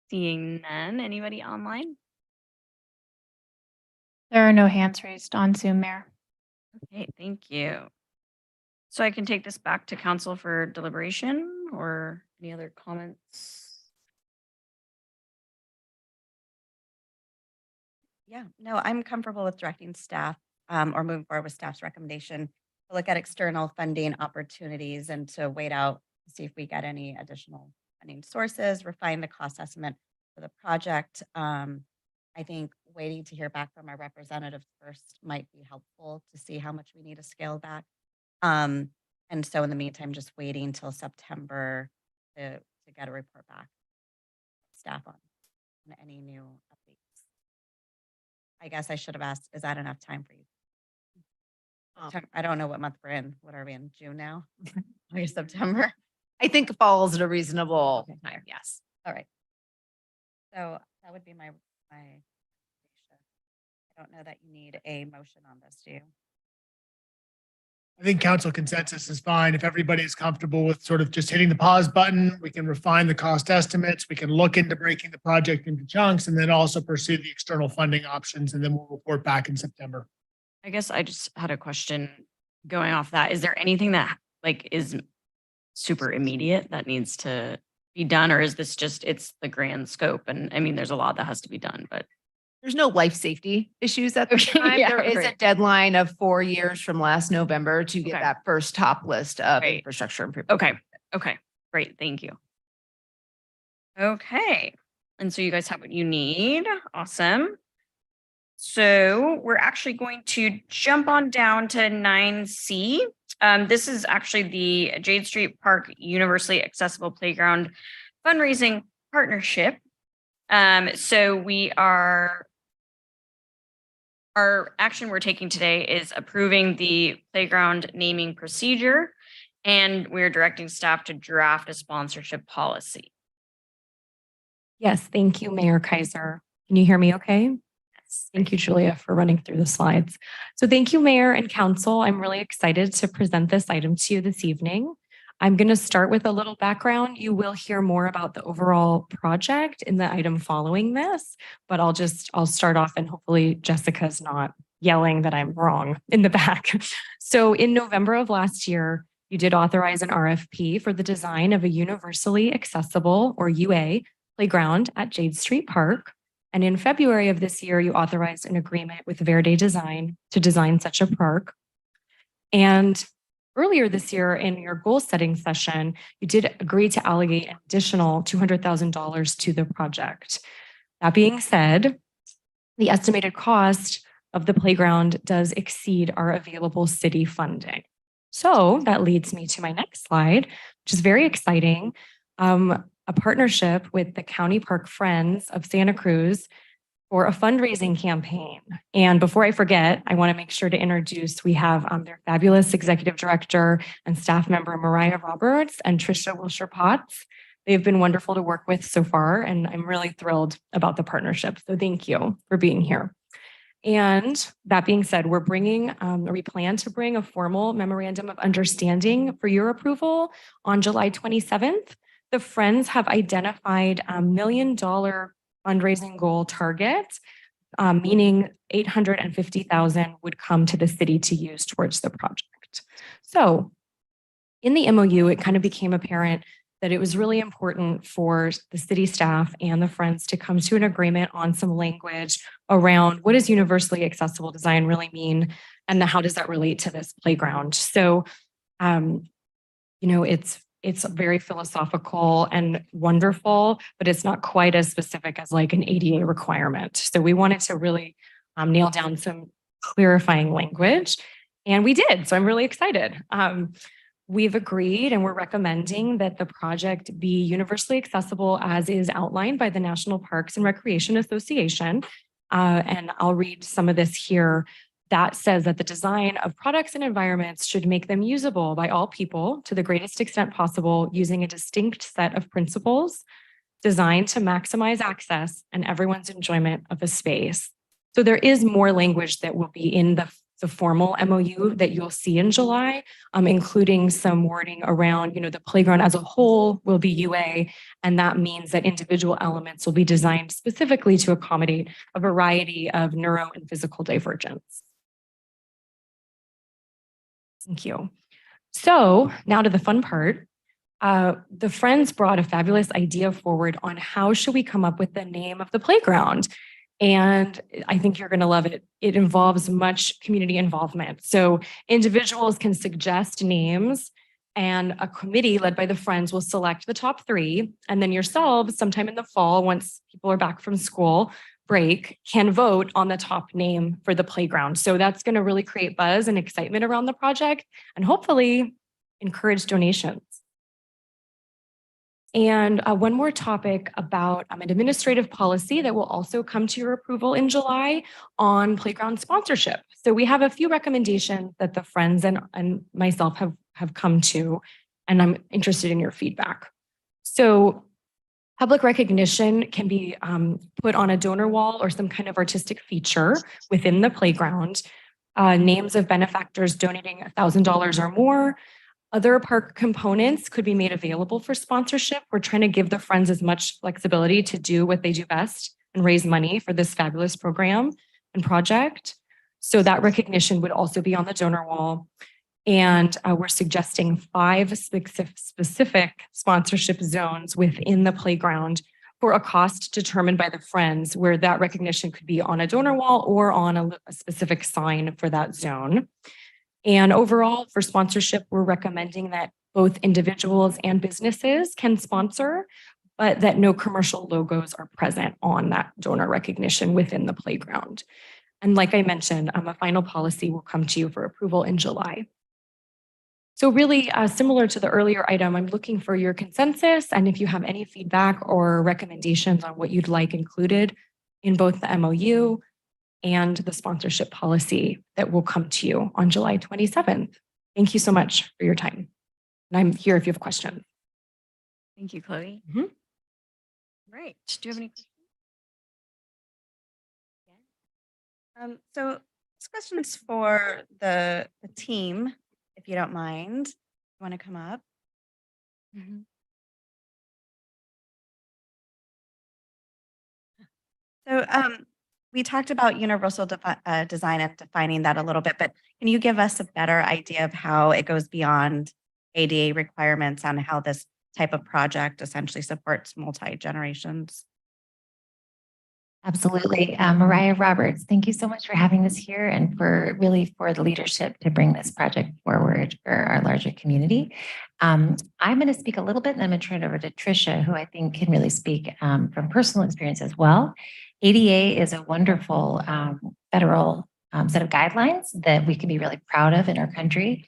Seeing none. Anybody online? There are no hands raised on Zoom, Mayor. Okay, thank you. So I can take this back to council for deliberation or any other comments? Yeah, no, I'm comfortable with directing staff or moving forward with staff's recommendation to look at external funding opportunities and to wait out to see if we get any additional funding sources, refine the cost estimate for the project. I think waiting to hear back from our representatives first might be helpful to see how much we need to scale back And so in the meantime, just waiting till September to get a report back. Staff on any new updates. I guess I should have asked, is that enough time for you? I don't know what month we're in. What are we in? June now? August, September? I think falls at a reasonable time. Yes. All right. So that would be my recommendation. I don't know that you need a motion on this, do you? I think council consensus is fine. If everybody is comfortable with sort of just hitting the pause button, we can refine the cost estimates. We can look into breaking the project into chunks and then also pursue the external funding options. And then we'll report back in September. I guess I just had a question going off that. Is there anything that like is super immediate that needs to be done? Or is this just, it's the grand scope? And I mean, there's a lot that has to be done, but There's no life safety issues at this Okay, time. yeah, There is a right. deadline of 4 years from last November to get Okay. that first top list of Right. infrastructure improvement. okay. Okay, great. Thank you. Okay. And so you guys have what you need. Awesome. So we're actually going to jump on down to 9C. This is actually the Jade Street Park Universally Accessible Playground Fundraising Partnership. So our action we're taking today is approving the playground naming procedure, and we're directing staff to draft a sponsorship policy. Yes, thank you, Mayor Kaiser. Can you hear me okay? Yes. Thank you, Julia, for running through the slides. So thank you, Mayor and Council. I'm really excited to present this item to you this evening. I'm going to start with a little background. You will hear more about the overall project in the item following this, but I'll start off and hopefully Jessica's not yelling that I'm wrong in the back. So in November of last year, you did authorize an RFP for the design of a universally accessible, or UA, playground at Jade Street Park. And in February of this year, you authorized an agreement with Verde Design to design such a park. And earlier this year in your goal setting session, you did agree to allocate an additional $200,000 to the project. That being said, the estimated cost of the playground does exceed our available city funding. So that leads me to my next slide, which is very exciting. A partnership with the County Park Friends of Santa Cruz for a fundraising campaign. And before I forget, I want to make sure to introduce, we have their fabulous executive director and staff member, Mariah Roberts and Trisha Wilshire-Potts. They've been wonderful to work with so far, and I'm really thrilled about the partnership. So thank you for being here. And that being said, we plan to bring a formal memorandum of understanding for your approval on July 27th. The Friends have identified a $1 million fundraising goal target, meaning $850,000 would come to the city to use towards the project. So in the MOU, it kind of became apparent that it was really important for the city staff and the Friends to come to an agreement on some language around what does universally accessible design really mean, and how does that relate to this playground. So, it's very philosophical and wonderful, but it's not quite as specific as like an ADA requirement. So we wanted to really nail down some clarifying language, and we did. So I'm really excited. We've agreed and we're recommending that the project be universally accessible as is outlined by the National Parks and Recreation Association. And I'll read some of this here. That says that the design of products and environments should make them usable by all people to the greatest extent possible, using a distinct set of principles designed to maximize access and everyone's enjoyment of a space. So there is more language that will be in the formal MOU that you'll see in July, including some wording around, the playground as a whole will be UA, and that means that individual elements will be designed specifically to accommodate a variety of neuro and physical divergence. Thank you. So now to the fun part. The Friends brought a fabulous idea forward on how should we come up with the name of the playground. And I think you're going to love it. It involves much community involvement. So individuals can suggest names, and a committee led by the Friends will select the top 3. And then yourselves, sometime in the fall, once people are back from school, break can vote on the top name for the playground. So that's going to really create buzz and excitement around the project and hopefully encourage donations. And one more topic about an administrative policy that will also come to your approval in July on playground sponsorship. So we have a few recommendations that the friends and myself have come to, and I'm interested in your feedback. So public recognition can be put on a donor wall or some kind of artistic feature within the playground. Names of benefactors donating $1,000 or more. Other park components could be made available for sponsorship. We're trying to give the friends as much flexibility to do what they do best and raise money for this fabulous program and project. So that recognition would also be on the donor wall. And we're suggesting 5 specific sponsorship zones within the playground for a cost determined by the friends, where that recognition could be on a donor wall or on a specific sign for that zone. And overall, for sponsorship, we're recommending that both individuals and businesses can sponsor, but that no commercial logos are present on that donor recognition within the playground. And like I mentioned, a final policy will come to you for approval in July. So really similar to the earlier item, I'm looking for your consensus. And if you have any feedback or recommendations on what you'd like included in both the MOU and the sponsorship policy that will come to you on July 27th. Thank you so much for your time. And I'm here if you have questions. Thank you, Chloe. Right. Do you have any questions? So this question is for the team, if you don't mind. You want to come up? So we talked about universal design and defining that a little bit, but can you give us a better idea of how it goes beyond ADA requirements on how this type of project essentially supports multi-generations? Absolutely. Mariah Roberts, thank you so much for having us here and for the leadership to bring this project forward for our larger community. I'm going to speak a little bit and I'm going to turn it over to Tricia, who I think can really speak from personal experience as well. ADA is a wonderful federal set of guidelines that we can be really proud of in our country.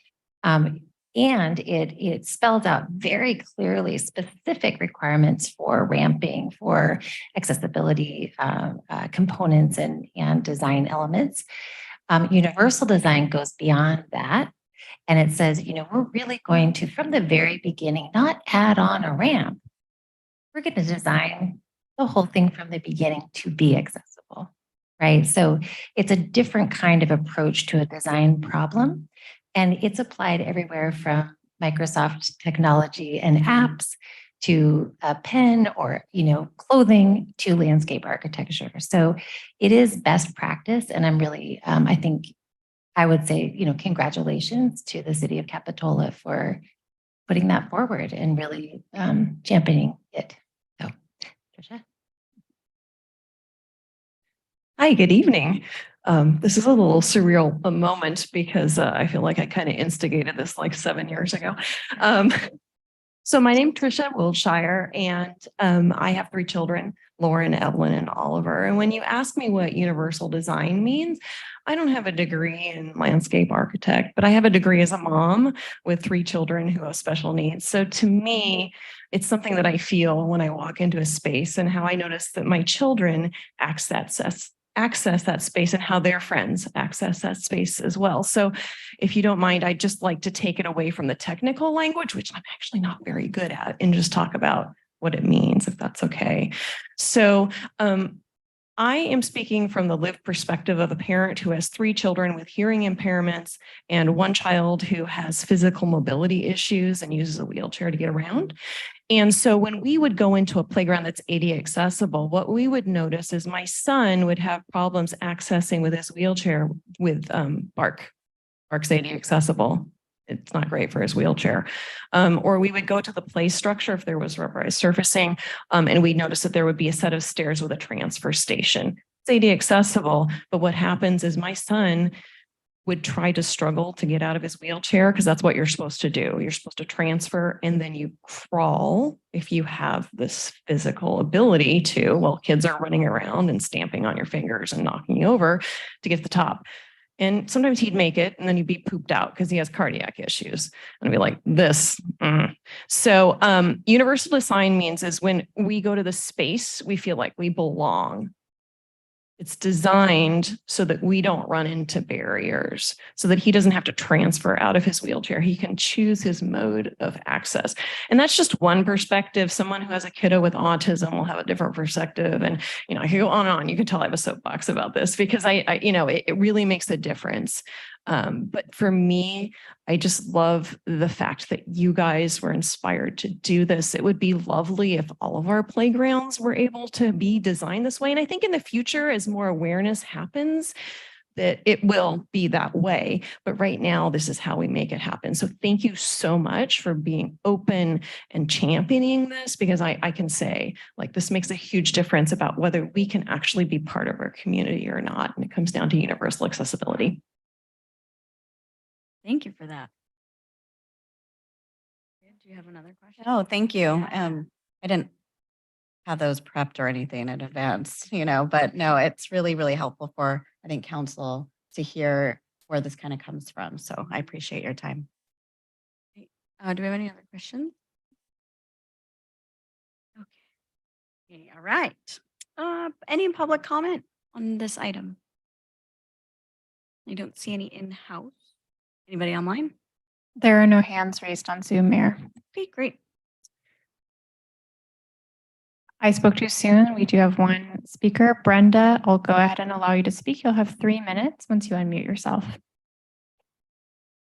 And it spells out very clearly specific requirements for ramping, for accessibility components and design elements. Universal design goes beyond that. And it says, we're really going to, from the very beginning, not add on a ramp. We're going to design the whole thing from the beginning to be accessible, right? So it's a different kind of approach to a design problem. And it's applied everywhere from Microsoft technology and apps to a pen or, clothing to landscape architecture. So it is best practice. And I'm really, I think I would say, congratulations to the city of Capitola for putting that forward and really championing it. So, Tricia. Hi, good evening. This is a little surreal moment because I feel like I kind of instigated this like 7 years ago. So my name is Tricia Wilshire, and I have 3 children, Lauren, Evelyn, and Oliver. And when you ask me what universal design means, I don't have a degree in landscape architect, but I have a degree as a mom with 3 children who have special needs. So to me, it's something that I feel when I walk into a space and how I notice that my children access that space and how their friends access that space as well. So if you don't mind, I'd just like to take it away from the technical language, which I'm actually not very good at, and just talk about what it means, if that's okay. So I am speaking from the lived perspective of a parent who has 3 children with hearing impairments and 1 child who has physical mobility issues and uses a wheelchair to get around. And so when we would go into a playground that's ADA accessible, what we would notice is my son would have problems accessing with his wheelchair with Bark's ADA accessible. It's not great for his wheelchair. Or we would go to the play structure if there was rubberized surfacing, and we'd notice that there would be a set of stairs with a transfer station. It's ADA accessible, but what happens is my son would try to struggle to get out of his wheelchair, because that's what you're supposed to do. You're supposed to transfer and then you crawl if you have this physical ability to, while kids are running around and stamping on your fingers and knocking you over to get to the top. And sometimes he'd make it and then he'd be pooped out because he has cardiac issues. And I'd be like, this. So universal design means is when we go to the space, we feel like we belong. It's designed so that we don't run into barriers, so that he doesn't have to transfer out of his wheelchair. He can choose his mode of access. And that's just one perspective. Someone who has a kiddo with autism will have a different perspective. And, you know, I could go on and on. You can tell I have a soapbox about this because it really makes a difference. But for me, I just love the fact that you guys were inspired to do this. It would be lovely if all of our playgrounds were able to be designed this way. And I think in the future, as more awareness happens, that it will be that way. But right now, this is how we make it happen. So thank you so much for being open and championing this, because I can say, like, this makes a huge difference about whether we can actually be part of our community or not. And it comes down to universal accessibility. Thank you for that. Do you have another question? Oh, thank you. I didn't have those prepped or anything in advance, but no, it's really, really helpful for, I think, council to hear where this kind of comes from. So I appreciate your time. Do we have any other questions? Okay, all right. Any public comment on this item? I don't see any in-house. Anybody online? There are no hands raised on Zoom, Mayor. Okay, great. I spoke too soon. We do have one speaker. Brenda, I'll go ahead and allow you to speak. You'll have 3 minutes once you unmute yourself.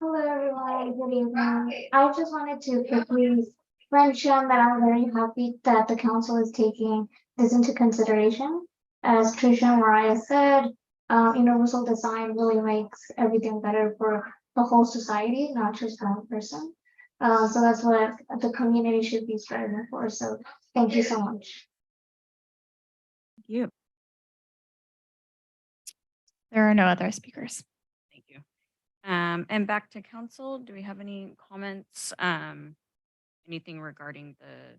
Hello, everyone. Good evening. I just wanted to quickly mention that I'm very happy that the council is taking this into consideration. As Tricia and Mariah said, universal design really makes everything better for the whole society, not just one person. So that's what the community should be striving for. So thank you so much. Thank you. There are no other speakers. Thank you. And back to council, do we have any comments? Anything regarding the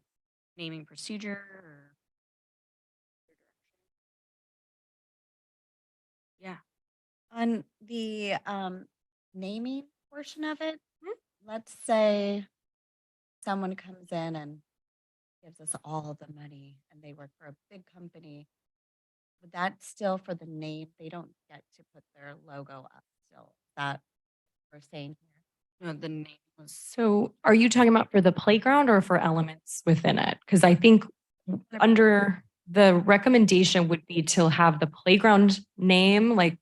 naming procedure? Yeah. On the naming portion of it, let's say someone comes in and gives us all the money and they work for a big company. Would that still, for the name, they don't get to put their logo up still? Is that what we're saying here? No, the name was So are you talking about for the playground or for elements within it? Because I think under the recommendation would be to have the playground name, like,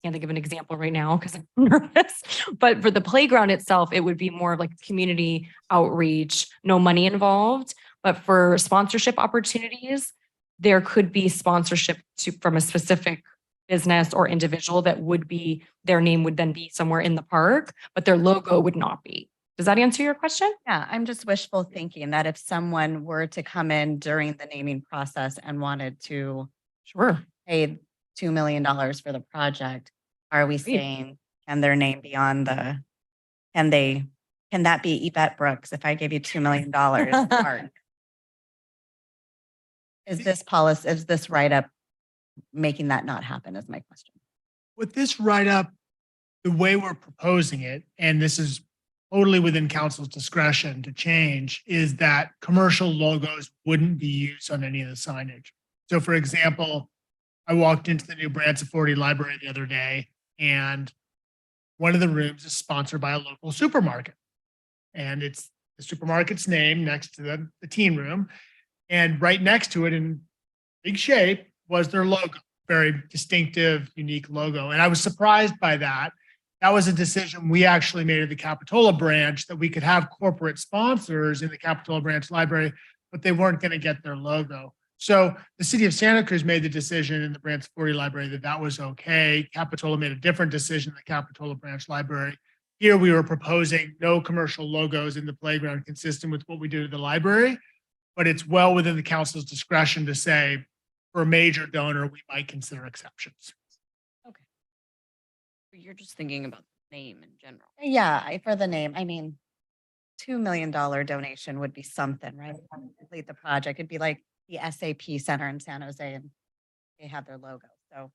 can't think of an example right now because I'm nervous, but for the playground itself, it would be more of like community outreach, no money involved. But for sponsorship opportunities, there could be sponsorship from a specific business or individual that would be, their name would then be somewhere in the park, but their logo would not be. Does that answer your question? Yeah, I'm just wishful thinking that if someone were to come in during the naming process and wanted to pay $2 million for the project, are we saying, can their name be on the, can that be Yvette Brooks if I gave you $2 million? Mark? Is this write-up making that not happen is my question. With this write-up, the way we're proposing it, and this is totally within council's discretion to change, is that commercial logos wouldn't be used on any of the signage. So for example, I walked into the new Branson 40 library the other day, and one of the rooms is sponsored by a local supermarket. And it's the supermarket's name next to the teen room. And right next to it in big shape was their logo, very distinctive, unique logo. And I was surprised by that. That was a decision we actually made at the Capitola branch, that we could have corporate sponsors in the Capitola branch library, but they weren't going to get their logo. So the city of Santa Cruz made the decision in the Branson 40 library that that was okay. Capitola made a different decision in the Capitola branch library. Here we were proposing no commercial logos in the playground consistent with what we did at the library, but it's well within the council's discretion to say, for a major donor, we might consider exceptions. You're just thinking about the name in general. Yeah, for the name, I mean, $2 million donation would be something, right? To complete the project. It'd be like the SAP Center in San Jose and they have their logo. So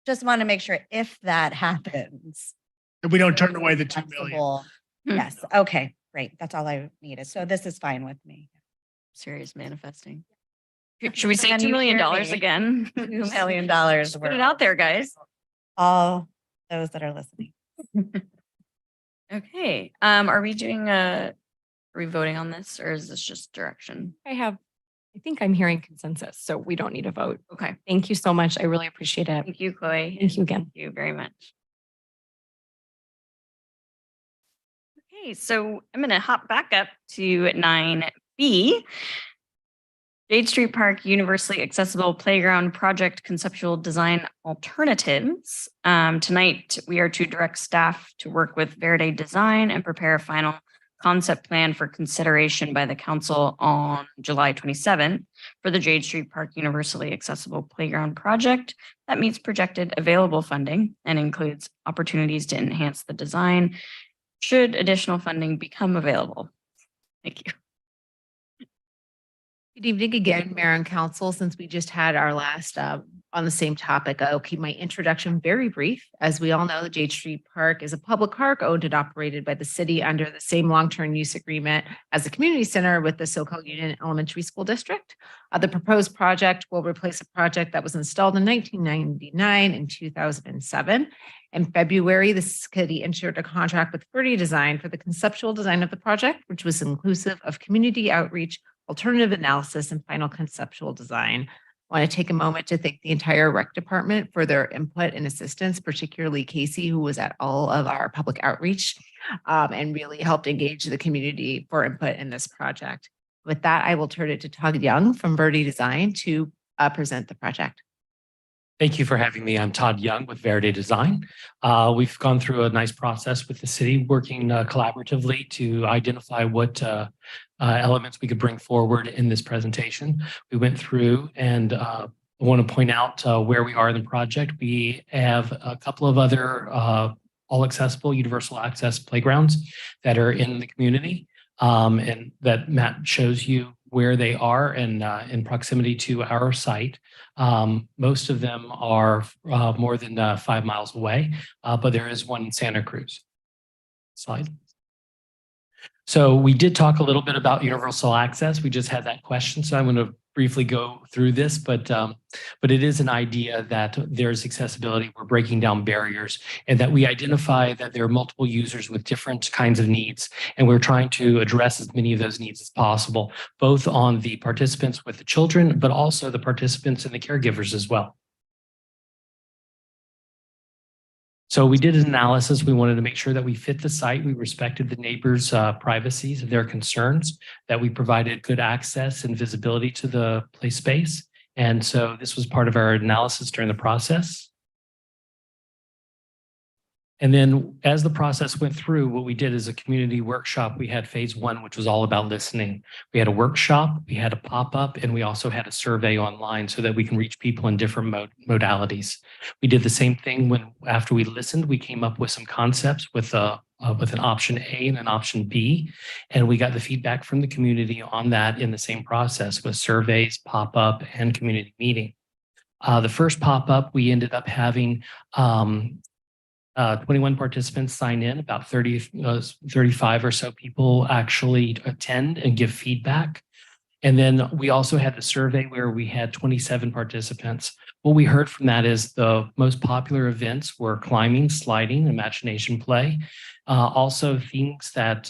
just want to make sure if that happens. If we don't turn away the 2 million. flexible. Yes, okay, great. That's all I needed. So this is fine with me. Serious manifesting. Should we say Can $2 you million hear me? again? $2 million. Put it out there, guys. All those that are listening. Okay, are we doing are we voting on this or is this just direction? I think I'm hearing consensus, so we don't need a vote. Okay, Thank you so much. I really appreciate it. thank you, Chloe. Thank you again. Thank you very much. Okay, so I'm gonna hop back up to 9B. Jade Street Park Universally Accessible Playground Project Conceptual Design Alternatives. Tonight, we are to direct staff to work with Verde Design and prepare a final concept plan for consideration by the council on July 27th for the Jade Street Park Universally Accessible Playground Project that meets projected available funding and includes opportunities to enhance the design should additional funding become available. Thank you. Good evening again, Mayor and Council. Since we just had our last on the same topic, I'll keep my introduction very brief. As we all know, the Jade Street Park is a public park owned and operated by the city under the same long-term use agreement as the community center with the SoCal Union Elementary School District. The proposed project will replace a project that was installed in 1999 and 2007. In February, the city entered a contract with Verde Design for the conceptual design of the project, which was inclusive of community outreach, alternative analysis, and final conceptual design. I want to take a moment to thank the entire rec department for their input and assistance, particularly Casey, who was at all of our public outreach and really helped engage the community for input in this project. With that, I will turn it to Todd Young from Verde Design to present the project. Thank you for having me. I'm Todd Young with Verde Design. We've gone through a nice process with the city, working collaboratively to identify what elements we could bring forward in this presentation. We went through and I want to point out where we are in the project. We have a couple of other all accessible universal access playgrounds that are in the community and that Matt shows you where they are and in proximity to our site. Most of them are more than 5 miles away, but there is one in Santa Cruz. Slide. So we did talk a little bit about universal access. We just had that question, so I'm going to briefly go through this, but it is an idea that there's accessibility. We're breaking down barriers and that we identify that there are multiple users with different kinds of needs. And we're trying to address as many of those needs as possible, both on the participants with the children, but also the participants and the caregivers as well. So we did an analysis. We wanted to make sure that we fit the site. We respected the neighbors' privacies and their concerns, that we provided good access and visibility to the play space. And so this was part of our analysis during the process. And then as the process went through, what we did is a community workshop. We had phase one, which was all about listening. We had a workshop, we had a pop-up, and we also had a survey online so that we can reach people in different modalities. We did the same thing after we listened, we came up with some concepts with an option A and an option B, and we got the feedback from the community on that in the same process with surveys, pop-up, and community meeting. The first pop-up, we ended up having 21 participants sign in, about 35 or so people actually attend and give feedback. And then we also had the survey where we had 27 participants. What we heard from that is the most popular events were climbing, sliding, imagination play. Also things that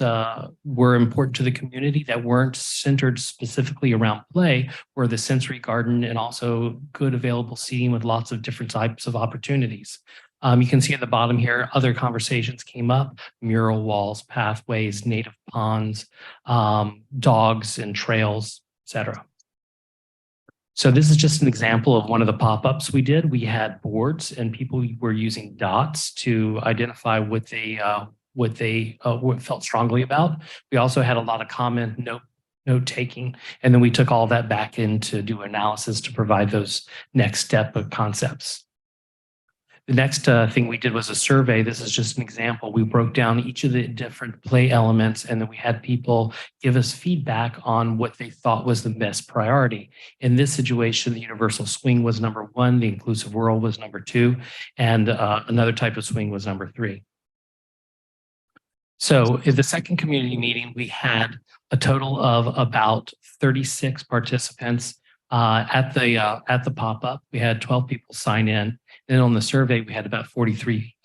were important to the community that weren't centered specifically around play were the sensory garden and also good available seating with lots of different types of opportunities. You can see at the bottom here, other conversations came up, mural walls, pathways, native ponds, dogs and trails, etc. So this is just an example of one of the pop-ups we did. We had boards and people were using dots to identify what they felt strongly about. We also had a lot of comment note taking, and then we took all that back in to do analysis to provide those next step of concepts. The next thing we did was a survey. This is just an example. We broke down each of the different play elements, and then we had people give us feedback on what they thought was the best priority. In this situation, the universal swing was number 1, the inclusive whirl was number 2, and another type of swing was number 3. So in the second community meeting, we had a total of about 36 participants at the pop-up. We had 12 people sign in. And on the survey, we had about 43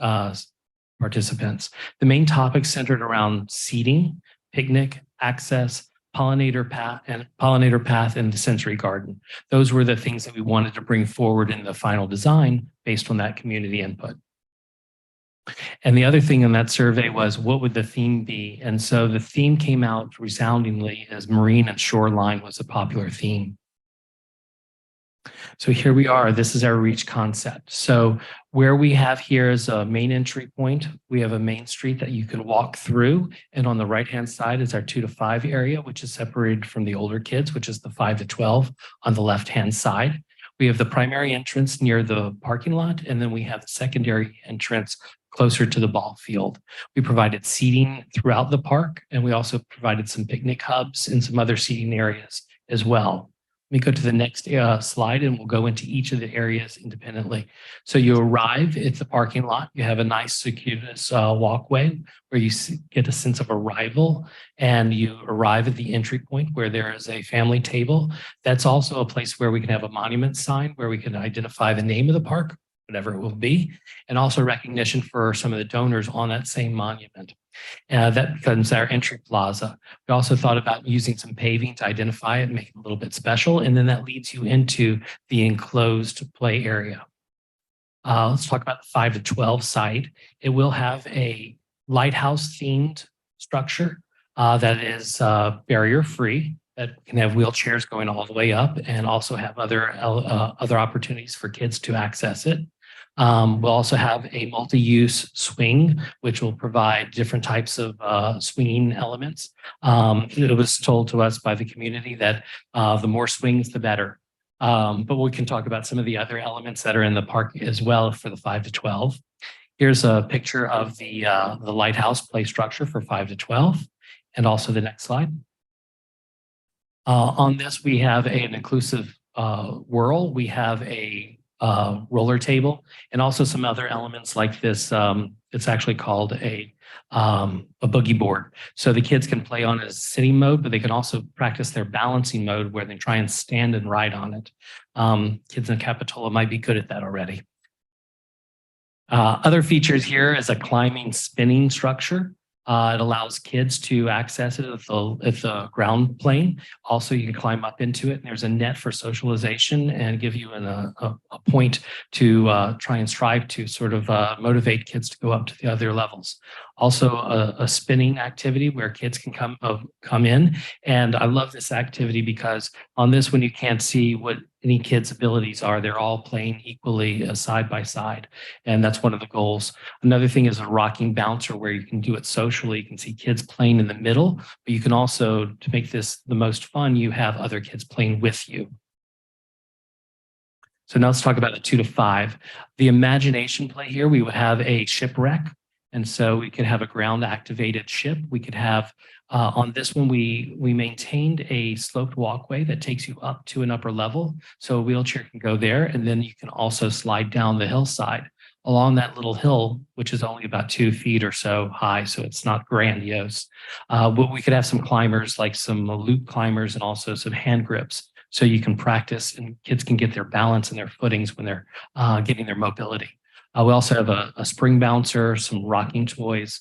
participants. The main topics centered around seating, picnic, access, pollinator path, and the sensory garden. Those were the things that we wanted to bring forward in the final design based on that community input. And the other thing in that survey was, what would the theme be? And so the theme came out resoundingly as marine and shoreline was a popular theme. So here we are. This is our reach concept. So where we have here is a main entry point. We have a main street that you can walk through. And on the right-hand side is our 2 to 5 area, which is separated from the older kids, which is the 5 to 12 on the left-hand side. We have the primary entrance near the parking lot, and then we have the secondary entrance closer to the ball field. We provided seating throughout the park, and we also provided some picnic hubs and some other seating areas as well. Let me go to the next slide, and we'll go into each of the areas independently. So you arrive at the parking lot. You have a nice circuitous walkway where you get a sense of arrival, and you arrive at the entry point where there is a family table. That's also a place where we can have a monument sign where we can identify the name of the park, whatever it will be, and also recognition for some of the donors on that same monument. That becomes our entry plaza. We also thought about using some paving to identify it and make it a little bit special, and then that leads you into the enclosed play area. Let's talk about the 5 to 12 site. It will have a lighthouse-themed structure that is barrier-free, that can have wheelchairs going all the way up, and also have other opportunities for kids to access it. We'll also have a multi-use swing, which will provide different types of swinging elements. It was told to us by the community that the more swings, the better. But we can talk about some of the other elements that are in the park as well for the 5 to 12. Here's a picture of the lighthouse play structure for 5 to 12, and also the next slide. On this, we have an inclusive whirl. We have a roller table, and also some other elements like this. It's actually called a boogie board. So the kids can play on a sitting mode, but they can also practice their balancing mode where they try and stand and ride on it. Kids in Capitola might be good at that already. Other features here is a climbing spinning structure. It allows kids to access it at the ground plane. Also, you can climb up into it, and there's a net for socialization and give you a point to try and strive to sort of motivate kids to go up to the other levels. Also, a spinning activity where kids can come in. And I love this activity because on this one, you can't see what any kids' abilities are. They're all playing equally side by side. And that's one of the goals. Another thing is a rocking bouncer where you can do it socially. You can see kids playing in the middle, but you can also, to make this the most fun, you have other kids playing with you. So now let's talk about the 2 to 5. The imagination play here, we would have a shipwreck. And so we could have a ground activated ship. We could have, on this one, we maintained a sloped walkway that takes you up to an upper level. So a wheelchair can go there, and then you can also slide down the hillside along that little hill, which is only about 2 feet or so high. So it's not grandiose. But we could have some climbers, like some loop climbers, and also some hand grips. So you can practice, and kids can get their balance and their footings when they're getting their mobility. We also have a spring bouncer, some rocking toys,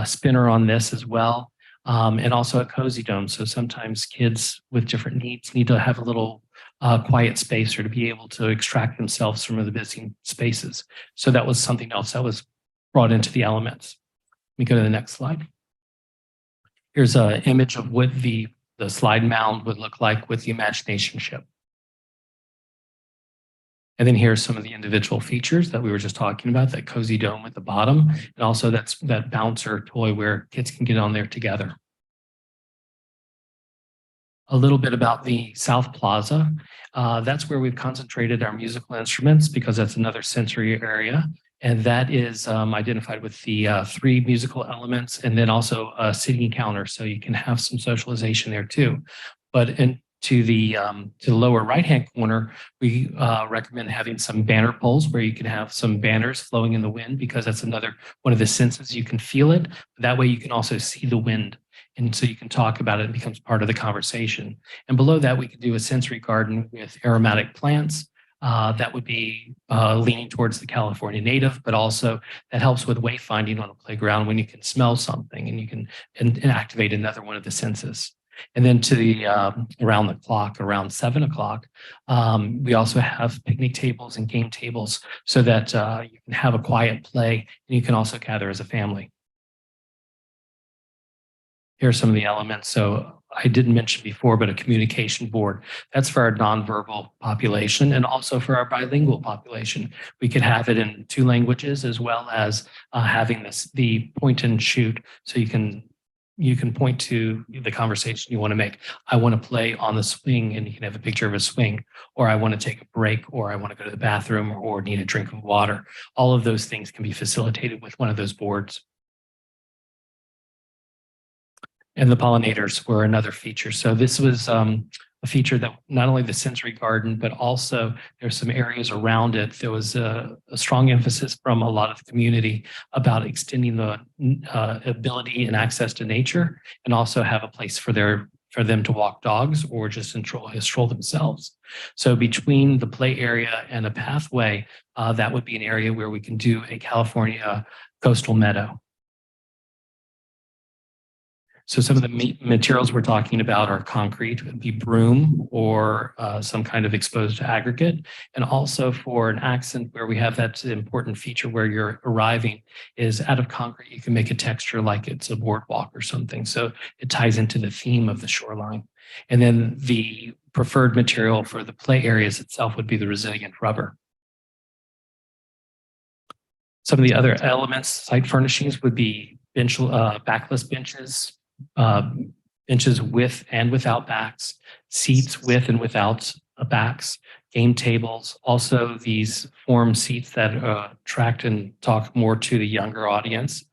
spinner on this as well, and also a cozy dome. So sometimes kids with different needs need to have a little quiet space or to be able to extract themselves from the busy spaces. So that was something else that was brought into the elements. Let me go to the next slide. Here's an image of what the slide mound would look like with the imagination ship. And then here's some of the individual features that we were just talking about, that cozy dome at the bottom, and also that bouncer toy where kids can get on there together. A little bit about the South Plaza. That's where we've concentrated our musical instruments because that's another sensory area. And that is identified with the 3 musical elements and then also a seating counter. So you can have some socialization there too. But to the lower right-hand corner, we recommend having some banner poles where you can have some banners flowing in the wind, because that's another one of the senses. You can feel it. That way you can also see the wind. And so you can talk about it. It becomes part of the conversation. And below that, we could do a sensory garden with aromatic plants. That would be leaning towards the California native, but also that helps with wayfinding on a playground when you can smell something and you can and activate another one of the senses. And then to the around the clock, around 7 o'clock, we also have picnic tables and game tables so that you can have a quiet play and you can also gather as a family. Here are some of the elements. So I didn't mention before, but a communication board. That's for our nonverbal population and also for our bilingual population. We could have it in 2 languages, as well as having the point and shoot. So you can point to the conversation you want to make. I want to play on the swing, and you can have a picture of a swing, or I want to take a break, or I want to go to the bathroom, or need a drink of water. All of those things can be facilitated with one of those boards. And the pollinators were another feature. So this was a feature that not only the sensory garden, but also there's some areas around it. There was a strong emphasis from a lot of the community about extending the ability and access to nature, and also have a place for them to walk dogs or just stroll themselves. So between the play area and a pathway, that would be an area where we can do a California coastal meadow. So some of the materials we're talking about are concrete, it would be broom or some kind of exposed aggregate. And also for an accent where we have that important feature where you're arriving is out of concrete, you can make a texture like it's a boardwalk or something. So it ties into the theme of the shoreline. And then the preferred material for the play areas itself would be the resilient rubber. Some of the other elements, site furnishings, would be backless benches, benches with and without backs, seats with and without backs, game tables, also these form seats that attract and talk more to the younger audience.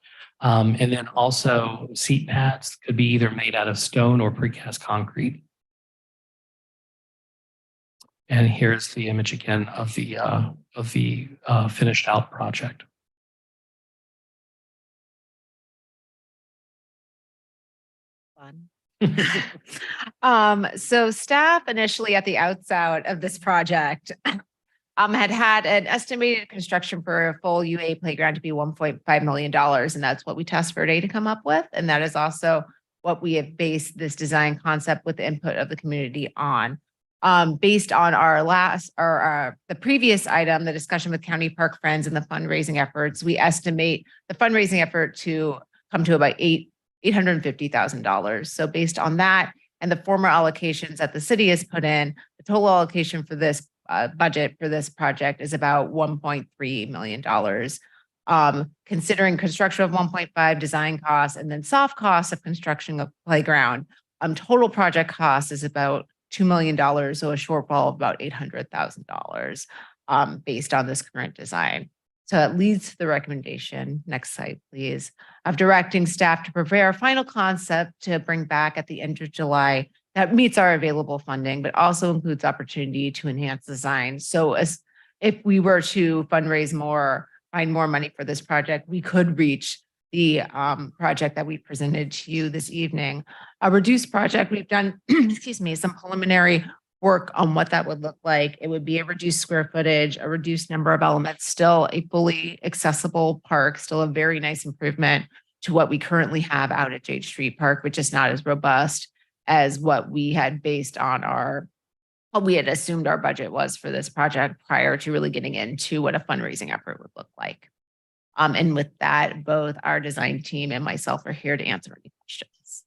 And then also seat pads could be either made out of stone or precast concrete. And here's the image again of the finished out project. So staff initially at the outset of this project had an estimated construction for a full UA playground to be $1.5 million. And that's what we tasked Verde to come up with. And that is also what we have based this design concept with the input of the community on. Based on the previous item, the discussion with County Park Friends and the fundraising efforts, we estimate the fundraising effort to come to about $850,000. So based on that and the former allocations that the city has put in, the total allocation for this budget for this project is about $1.3 million. Considering construction of 1.5 design costs and then soft costs of construction of playground, total project cost is about $2 million, so a shortfall of about $800,000 based on this current design. So that leads to the recommendation, next slide, please, of directing staff to prepare a final concept to bring back at the end of July that meets our available funding, but also includes opportunity to enhance design. So if we were to fundraise more, find more money for this project, we could reach the project that we presented to you this evening. A reduced project, we've done, excuse me, some preliminary work on what that would look like. It would be a reduced square footage, a reduced number of elements, still a fully accessible park, still a very nice improvement to what we currently have out at Jade Street Park, which is not as robust as what we had based on what we had assumed our budget was for this project prior to really getting into what a fundraising effort would look like. And with that, both our design team and myself are here to answer any questions.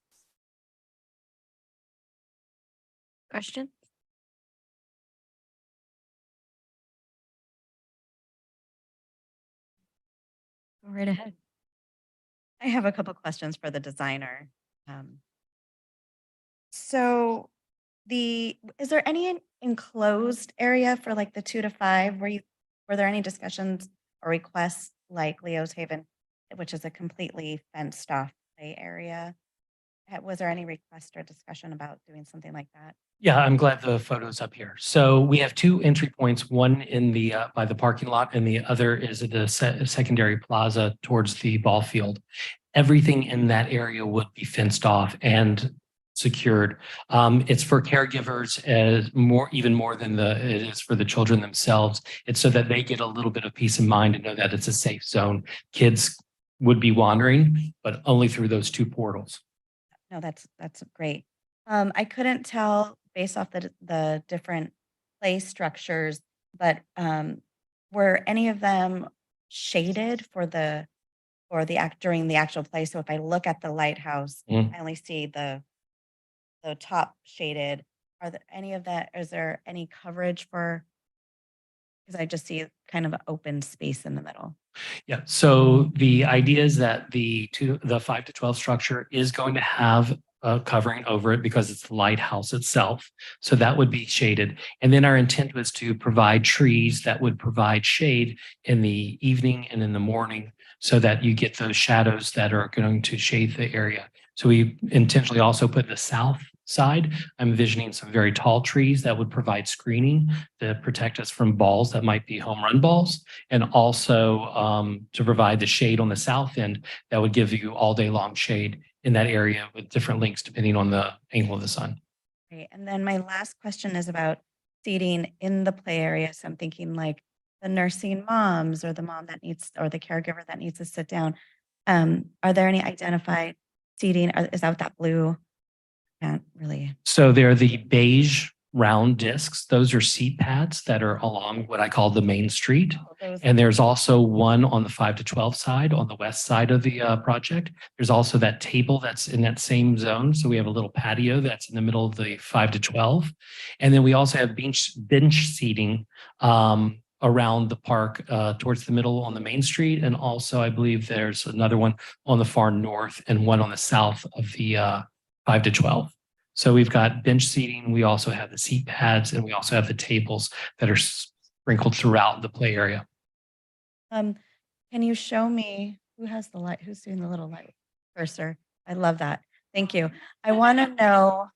Question? Go right ahead. I have a couple questions for the designer. So is there any enclosed area for like the 2 to 5? Were there any discussions or requests like Leo's Haven, which is a completely fenced off play area. Was there any request or discussion about doing something like that? Yeah, I'm glad the photo's up here. So we have two entry points, one in the by the parking lot and the other is at the secondary plaza towards the ball field. Everything in that area would be fenced off and secured. It's for caregivers as even more than it is for the children themselves. It's so that they get a little bit of peace of mind and know that it's a safe zone. Kids would be wandering, but only through those two portals. No, that's great. I couldn't tell based off the different play structures, but were any of them shaded for the during the actual play? So if I look at the lighthouse, I only see the top shaded. Are there any of that? Is there any coverage for? Because I just see kind of an open space in the middle. Yeah, so the idea is that the 5 to 12 structure is going to have a covering over it because it's the lighthouse itself. So that would be shaded. And then our intent was to provide trees that would provide shade in the evening and in the morning so that you get those shadows that are going to shade the area. So we intentionally also put the south side. I'm envisioning some very tall trees that would provide screening to protect us from balls that might be home run balls, and also to provide the shade on the south end that would give you all day long shade in that area with different lengths depending on the angle of the sun. Great. And then my last question is about seating in the play area. So I'm thinking like the nursing moms or the mom that needs or the caregiver that needs to sit down. Are there any identified seating? Is that blue? Can't really. So they're the beige round discs. Those are seat pads that are along what I call the main street. And there's also one on the 5 to 12 side on the west side of the project. There's also that table that's in that same zone. So we have a little patio that's in the middle of the 5 to 12. And then we also have bench seating around the park towards the middle on the main street. And also I believe there's another one on the far north and one on the south of the 5 to 12. So we've got bench seating. We also have the seat pads and we also have the tables that are sprinkled throughout the play area. Can you show me who has the light? Who's doing the little light cursor? I love that. Thank you. I want to know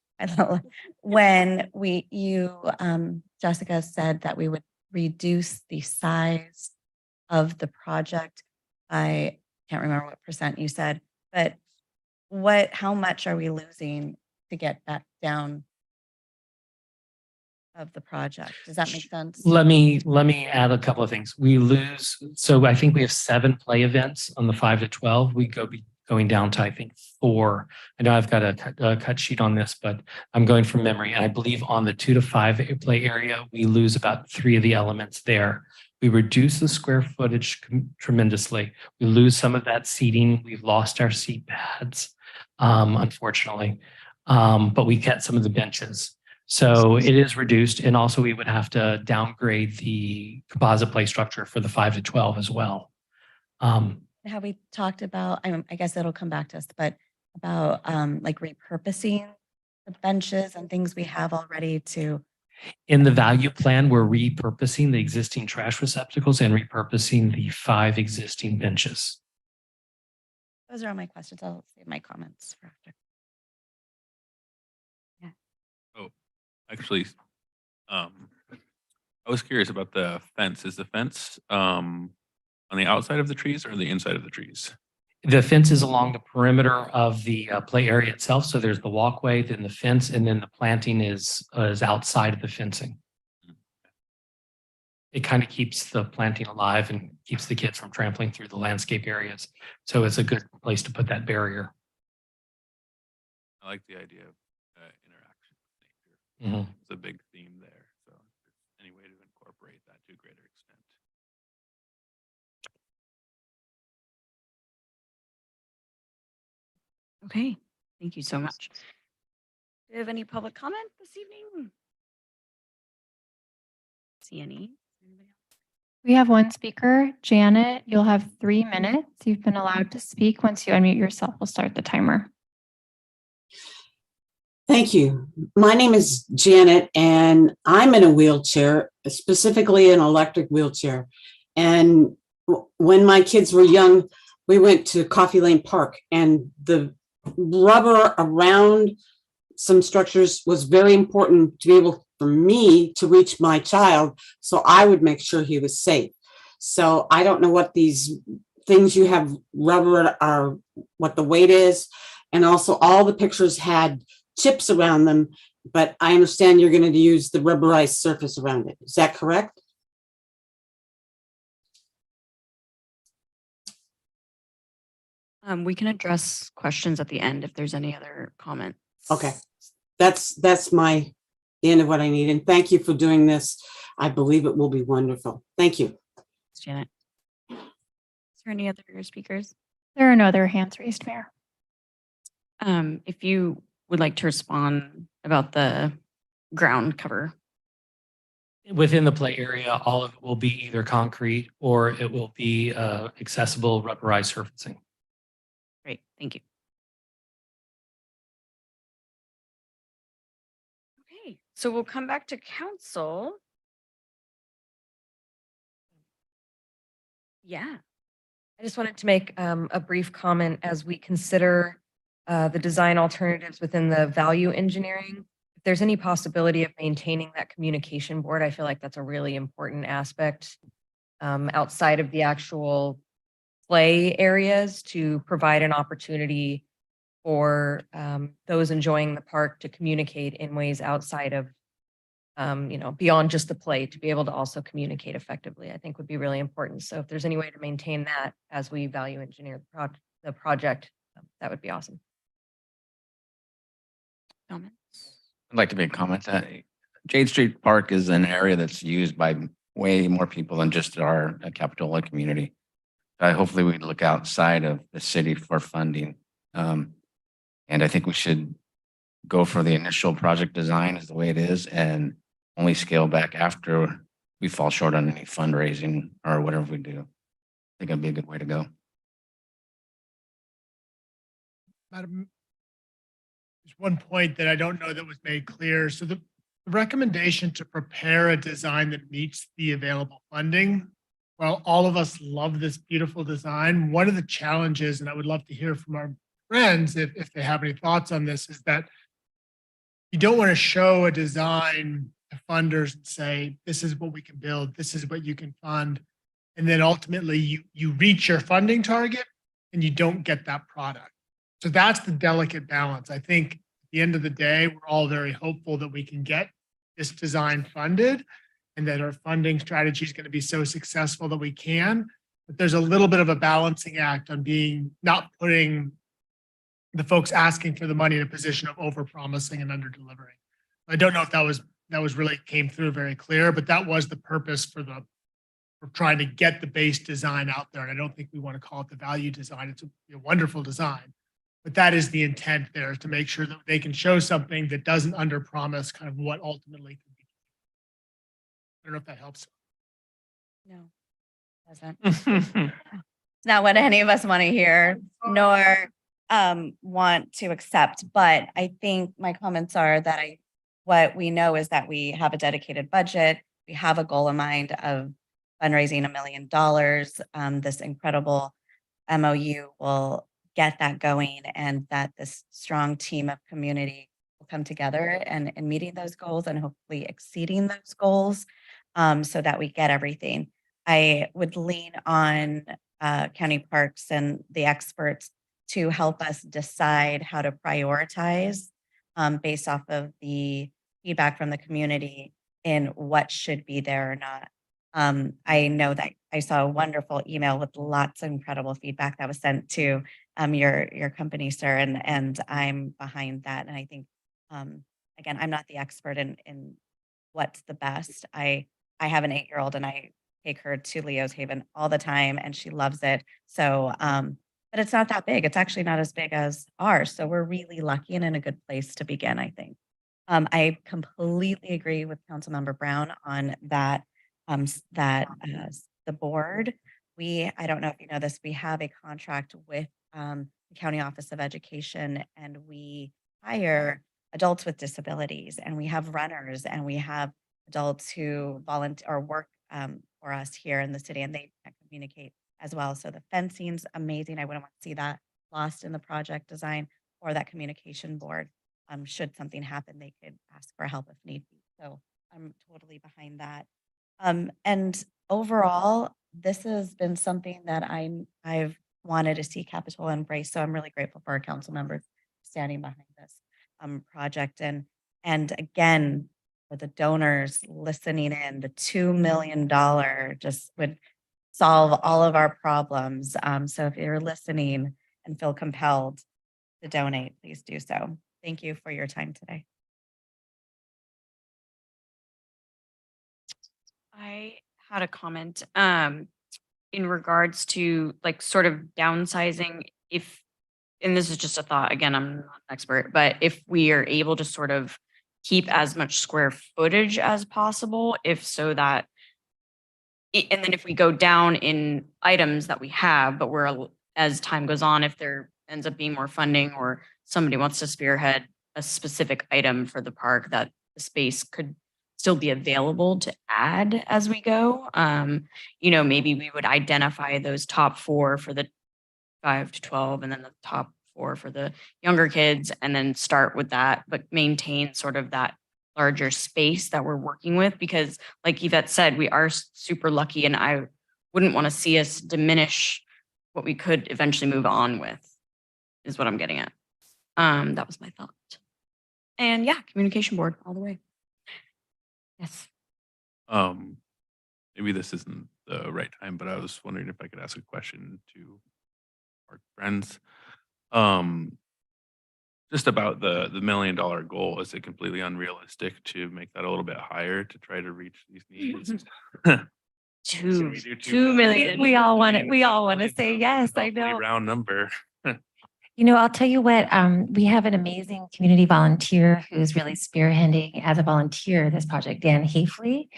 when Jessica said that we would reduce the size of the project. I can't remember what percent you said, but how much are we losing to get back down of the project? Does that make sense? Let me add a couple of things. So I think we have 7 play events on the 5 to 12. We be going down to, I think, 4. I know I've got a cut sheet on this, but I'm going from memory. And I believe on the 2 to 5 play area, we lose about 3 of the elements there. We reduce the square footage tremendously. We lose some of that seating. We've lost our seat pads, unfortunately. But we get some of the benches. So it is reduced. And also we would have to downgrade the composite play structure for the 5 to 12 as well. Have we talked about, I guess it'll come back to us, but about like repurposing the benches and things we have already to. In the value plan, we're repurposing the existing trash receptacles and repurposing the 5 existing benches. Those are all my questions. I'll save my comments for after. Actually, I was curious about the fence. Is the fence on the outside of the trees or the inside of the trees? The fence is along the perimeter of the play area itself. So there's the walkway, then the fence, and then the planting is outside of the fencing. It kind of keeps the planting alive and keeps the kids from trampling through the landscape areas. So it's a good place to put that barrier. I like the idea of interaction with nature. Mhm. It's a big theme there. So if there's any way to incorporate that to a greater extent. Okay, thank you so much. Do you have any public comment this evening? See any? We have one speaker, Janet. You'll have 3 minutes. You've been allowed to speak. Once you unmute yourself, we'll start the timer. Thank you. My name is Janet, and I'm in a wheelchair, specifically an electric wheelchair. And when my kids were young, we went to Coffee Lane Park, and the rubber around some structures was very important to be able for me to reach my child, so I would make sure he was safe. So I don't know what these things you have rubber are, what the weight is. And also all the pictures had chips around them, but I understand you're going to use the rubberized surface around it. Is that correct? We can address questions at the end if there's any other comments. Okay. That's the end of what I need. And thank you for doing this. I believe it will be wonderful. Thank you. Thanks, Janet. Is there any other speakers? There are no other hands raised, Mayor. If you would like to respond about the ground cover. Within the play area, all of it will be either concrete or it will be accessible rubberized surfacing. Great, thank you. Okay, so we'll come back to council. Yeah. I just wanted to make a brief comment as we consider the design alternatives within the value engineering. If there's any possibility of maintaining that communication board, I feel like that's a really important aspect outside of the actual play areas to provide an opportunity for those enjoying the park to communicate in ways outside of beyond just the play, to be able to also communicate effectively, I think would be really important. So if there's any way to maintain that as we value engineer the project, that would be awesome. Comments? I'd like to make a comment that Jade Street Park is an area that's used by way more people than just our Capitola community. Hopefully we look outside of the city for funding. And I think we should go for the initial project design as the way it is and only scale back after we fall short on any fundraising or whatever we do. I think that'd be a good way to go. Madam, there's one point that I don't know that was made clear. So the recommendation to prepare a design that meets the available funding, well, all of us love this beautiful design. One of the challenges, and I would love to hear from our friends if they have any thoughts on this, is that you don't want to show a design to funders and say, this is what we can build, this is what you can fund. And then ultimately you reach your funding target and you don't get that product. So that's the delicate balance. I think at the end of the day, we're all very hopeful that we can get this design funded and that our funding strategy is going to be so successful that we can. But there's a little bit of a balancing act on not putting the folks asking for the money in a position of over-promising and under-delivering. I don't know if that was really came through very clear, but that was the purpose for trying to get the base design out there. And I don't think we want to call it the value design. It's a wonderful design, but that is the intent there, is to make sure that they can show something that doesn't under-promise kind of what ultimately can be. I don't know if that helps. No, doesn't. It's not what any of us want to hear, nor want to accept. But I think my comments are that what we know is that we have a dedicated budget. We have a goal in mind of fundraising $1 million. This incredible MOU will get that going, and that this strong team of community will come together and meeting those goals and hopefully exceeding those goals, so that we get everything. I would lean on county parks and the experts to help us decide how to prioritize based off of the feedback from the community in what should be there or not. I know that I saw a wonderful email with lots of incredible feedback that was sent to your company, sir, and I'm behind that. And I think, again, I'm not the expert in what's the best. I have an 8-year-old and I take her to Leo's Haven all the time and she loves it. So, but it's not that big. It's actually not as big as ours. So we're really lucky and in a good place to begin, I think. I completely agree with Councilmember Brown on that, the board, I don't know if you know this, we have a contract with the County Office of Education, and we hire adults with disabilities, and we have runners, and we have adults who volunteer or work for us here in the city, and they communicate as well. So the fencing's amazing. I wouldn't want to see that lost in the project design or that communication board. Should something happen, they could ask for help if need be. So I'm totally behind that. And overall, this has been something that I've wanted to see Capitola embrace. So I'm really grateful for our council members standing behind this project. And again, for the donors listening in, the $2 million just would solve all of our problems. So if you're listening and feel compelled to donate, please do so. Thank you for your time today. I had a comment in regards to like sort of downsizing if, and this is just a thought, again, I'm not an expert, but if we are able to sort of keep as much square footage as possible, if so that, and then if we go down in items that we have, but as time goes on, if there ends up being more funding or somebody wants to spearhead a specific item for the park, that the space could still be available to add as we go. You know, maybe we would identify those top 4 for the 5 to 12 and then the top 4 for the younger kids and then start with that, but maintain sort of that larger space that we're working with, because like Yvette said, we are super lucky and I wouldn't want to see us diminish what we could eventually move on with, is what I'm getting at. That was my thought. And yeah, communication board all the way. Yes. Maybe this isn't the right time, but I was wondering if I could ask a question to our friends. Just about the $1 million goal. Is it completely unrealistic to make that a little bit higher to try to reach these needs? Two, we do 2 million. We all want it. We all want to say yes. I Pretty know. round number. You know, I'll tell you what, we have an amazing community volunteer who's really spearheading as a volunteer this project, Dan Hafley,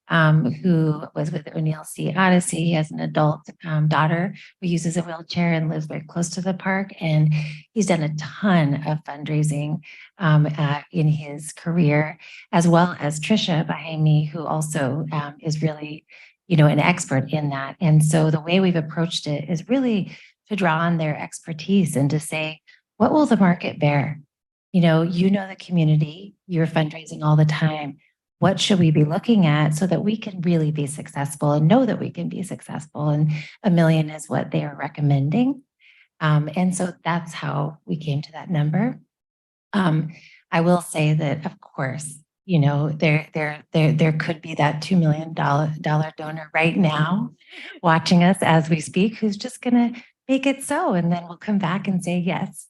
who was with O'Neill Sea Odyssey. He has an adult daughter who uses a wheelchair and lives very close to the park. And he's done a ton of fundraising in his career, as well as Trisha behind me, who also is really, you know, an expert in that. And so the way we've approached it is really to draw on their expertise and to say, what will the market bear? You know the community, you're fundraising all the time. What should we be looking at so that we can really be successful and know that we can be successful? And $1 million is what they are recommending. And so that's how we came to that number. I will say that, of course, you know, there could be that $2 million donor right now watching us as we speak, who's just going to make it so, and then we'll come back and say yes.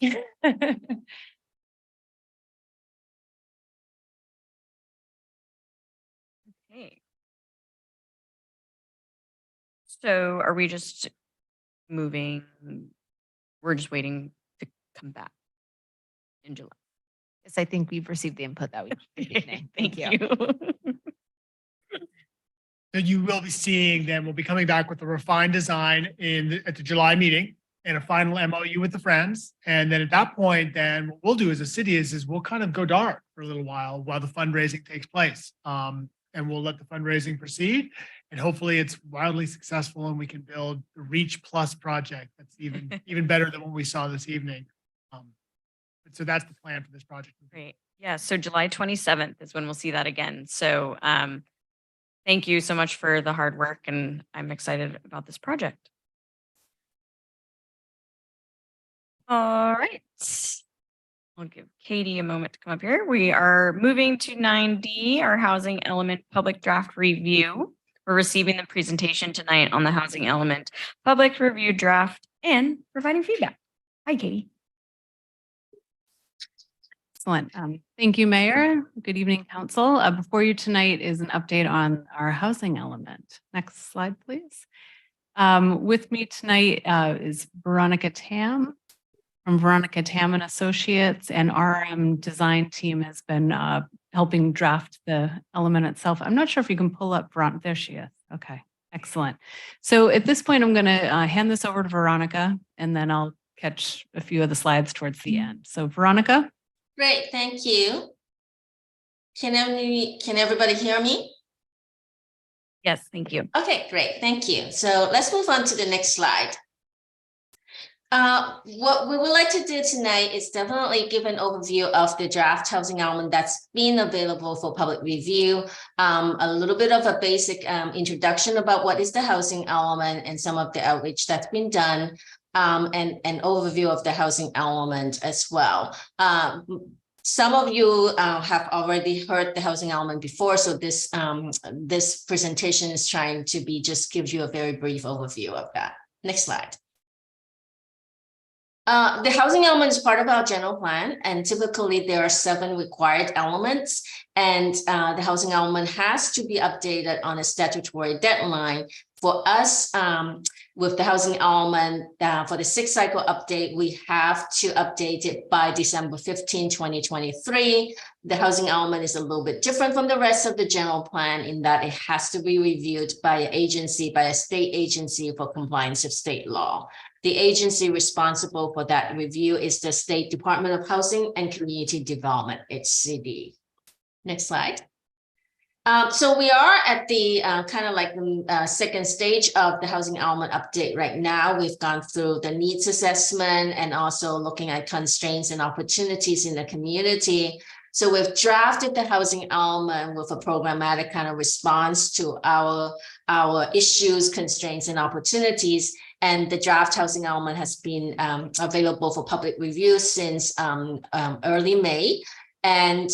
Okay. So are we just moving? We're just waiting to come back in July. Yes, I think we've received the input that we. Thank you. So you will be seeing then, we'll be coming back with a refined design at the July meeting and a final MOU with the Friends. And then at that point, then what we'll do as a city is we'll kind of go dark for a little while the fundraising takes place. And we'll let the fundraising proceed. And hopefully it's wildly successful and we can build the Reach Plus project that's even better than what we saw this evening. So that's the plan for this project. Great. Yeah. So July 27th is when we'll see that again. So thank you so much for the hard work, and I'm excited about this project. All right. I'll give Katie a moment to come up here. We are moving to 9D, our housing element public draft review. We're receiving the presentation tonight on the housing element public review draft and providing feedback. Hi, Katie. Excellent. Thank you, Mayor. Good evening, Council. Before you tonight is an update on our housing element. Next slide, please. With me tonight is Veronica Tam from Veronica Tam and Associates, and RM design team has been helping draft the element itself. I'm not sure if you can pull up Veronica. There she is. Okay, excellent. So at this point, I'm going to hand this over to Veronica, and then I'll catch a few of the slides towards the end. So Veronica. Great, thank you. Can everybody hear me? Yes, thank you. Okay, great. Thank you. So let's move on to the next slide. What we would like to do tonight is definitely give an overview of the draft housing element that's been available for public review, a little bit of a basic introduction about what is the housing element and some of the outreach that's been done, and an overview of the housing element as well. Some of you have already heard the housing element before, so this presentation is trying to be just give you a very brief overview of that. Next slide. The housing element is part of our general plan, and typically there are 7 required elements, and the housing element has to be updated on a statutory deadline. For us, with the housing element, for the 6th cycle update, we have to update it by December 15, 2023. The housing element is a little bit different from the rest of the general plan in that it has to be reviewed by an agency, by a state agency for compliance of state law. The agency responsible for that review is the State Department of Housing and Community Development, HCD. Next slide. So we are at the kind of like the second stage of the housing element update right now. We've gone through the needs assessment and also looking at constraints and opportunities in the community. So we've drafted the housing element with a programmatic kind of response to our issues, constraints, and opportunities. And the draft housing element has been available for public review since early May. And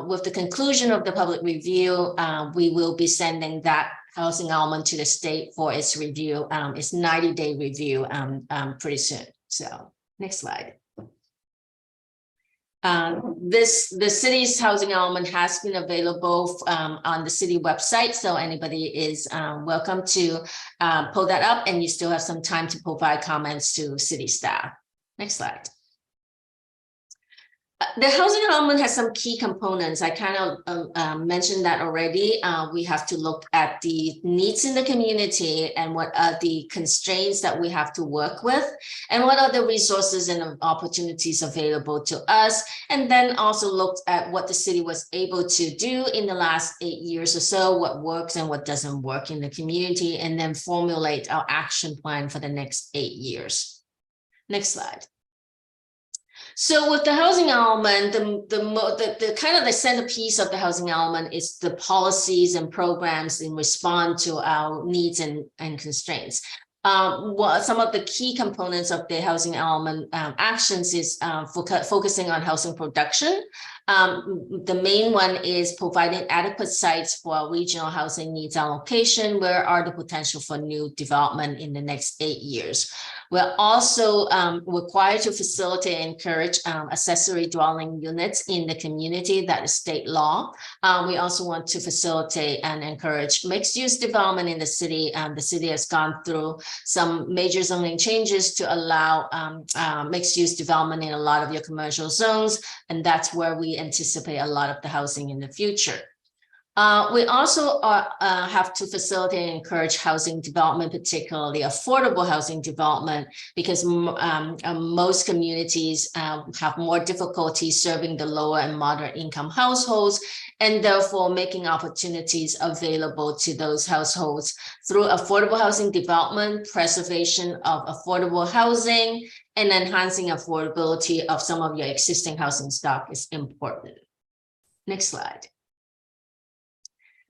with the conclusion of the public review, we will be sending that housing element to the state for its review, its 90-day review pretty soon. So next slide. The city's housing element has been available on the city website, so anybody is welcome to pull that up, and you still have some time to provide comments to city staff. Next slide. The housing element has some key components. I kind of mentioned that already. We have to look at the needs in the community and what are the constraints that we have to work with, and what are the resources and opportunities available to us. And then also looked at what the city was able to do in the last 8 years or so, what works and what doesn't work in the community, and then formulate our action plan for the next 8 years. Next slide. So with the housing element, the kind of the centerpiece of the housing element is the policies and programs in response to our needs and constraints. Some of the key components of the housing element actions is focusing on housing production. The main one is providing adequate sites for regional housing needs allocation. Where are the potential for new development in the next 8 years? We're also required to facilitate and encourage accessory dwelling units in the community. That is state law. We also want to facilitate and encourage mixed-use development in the city. The city has gone through some major zoning changes to allow mixed-use development in a lot of your commercial zones, and that's where we anticipate a lot of the housing in the future. We also have to facilitate and encourage housing development, particularly affordable housing development, because most communities have more difficulty serving the lower and moderate income households, and therefore making opportunities available to those households through affordable housing development, preservation of affordable housing, and enhancing affordability of some of your existing housing stock is important. Next slide.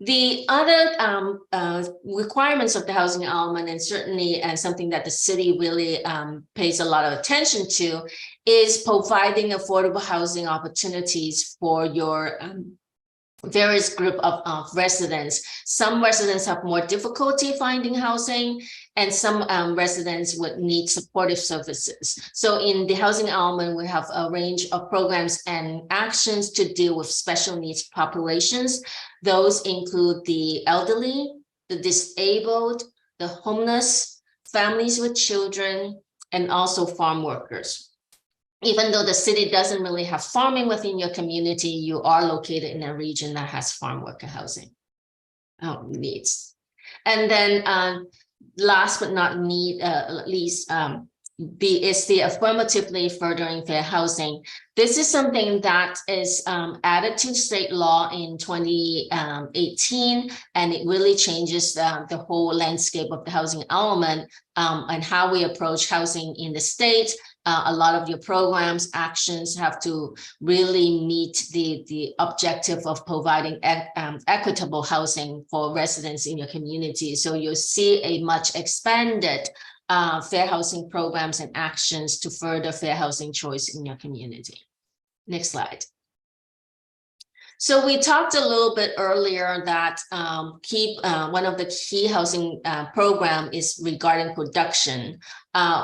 The other requirements of the housing element, and certainly something that the city really pays a lot of attention to, is providing affordable housing opportunities for your various group of residents. Some residents have more difficulty finding housing, and some residents would need supportive services. So in the housing element, we have a range of programs and actions to deal with special needs populations. Those include the elderly, the disabled, the homeless, families with children, and also farm workers. Even though the city doesn't really have farming within your community, you are located in a region that has farm worker housing needs. And then last but not least, is the affirmatively furthering fair housing. This is something that is added to state law in 2018, and it really changes the whole landscape of the housing element and how we approach housing in the state. A lot of your programs, actions have to really meet the objective of providing equitable housing for residents in your community. So you'll see a much expanded fair housing programs and actions to further fair housing choice in your community. Next slide. So we talked a little bit earlier that one of the key housing program is regarding production.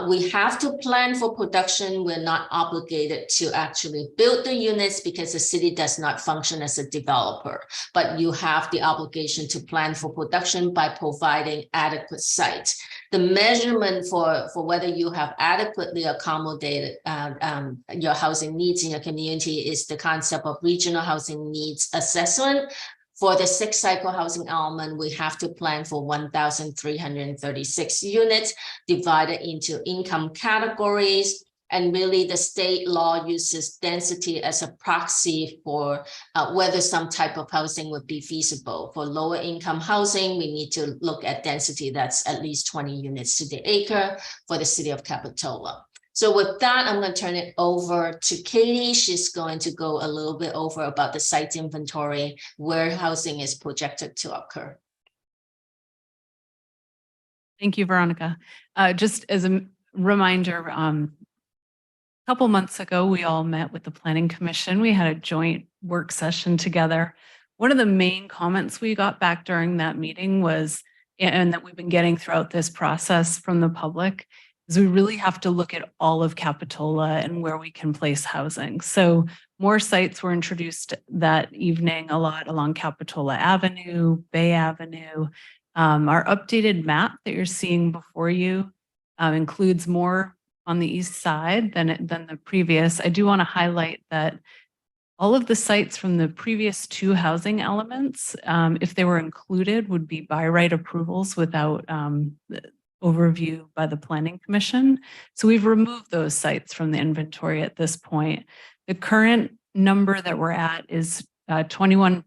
We have to plan for production. We're not obligated to actually build the units because the city does not function as a developer, but you have the obligation to plan for production by providing adequate sites. The measurement for whether you have adequately accommodated your housing needs in your community is the concept of regional housing needs assessment. For the 6-cycle housing element, we have to plan for 1,336 units divided into income categories. And really the state law uses density as a proxy for whether some type of housing would be feasible. For lower income housing, we need to look at density that's at least 20 units to the acre for the city of Capitola. So with that, I'm going to turn it over to Katie. She's going to go a little bit over about the site inventory, where housing is projected to occur. Thank you, Veronica. Just as a reminder, a couple months ago, we all met with the Planning Commission. We had a joint work session together. One of the main comments we got back during that meeting was, and that we've been getting throughout this process from the public, is we really have to look at all of Capitola and where we can place housing. So more sites were introduced that evening, a lot along Capitola Avenue, Bay Avenue. Our updated map that you're seeing before you includes more on the east side than the previous. I do want to highlight that all of the sites from the previous 2 housing elements, if they were included, would be by right approvals without overview by the Planning Commission. So we've removed those sites from the inventory at this point. The current number that we're at is 21%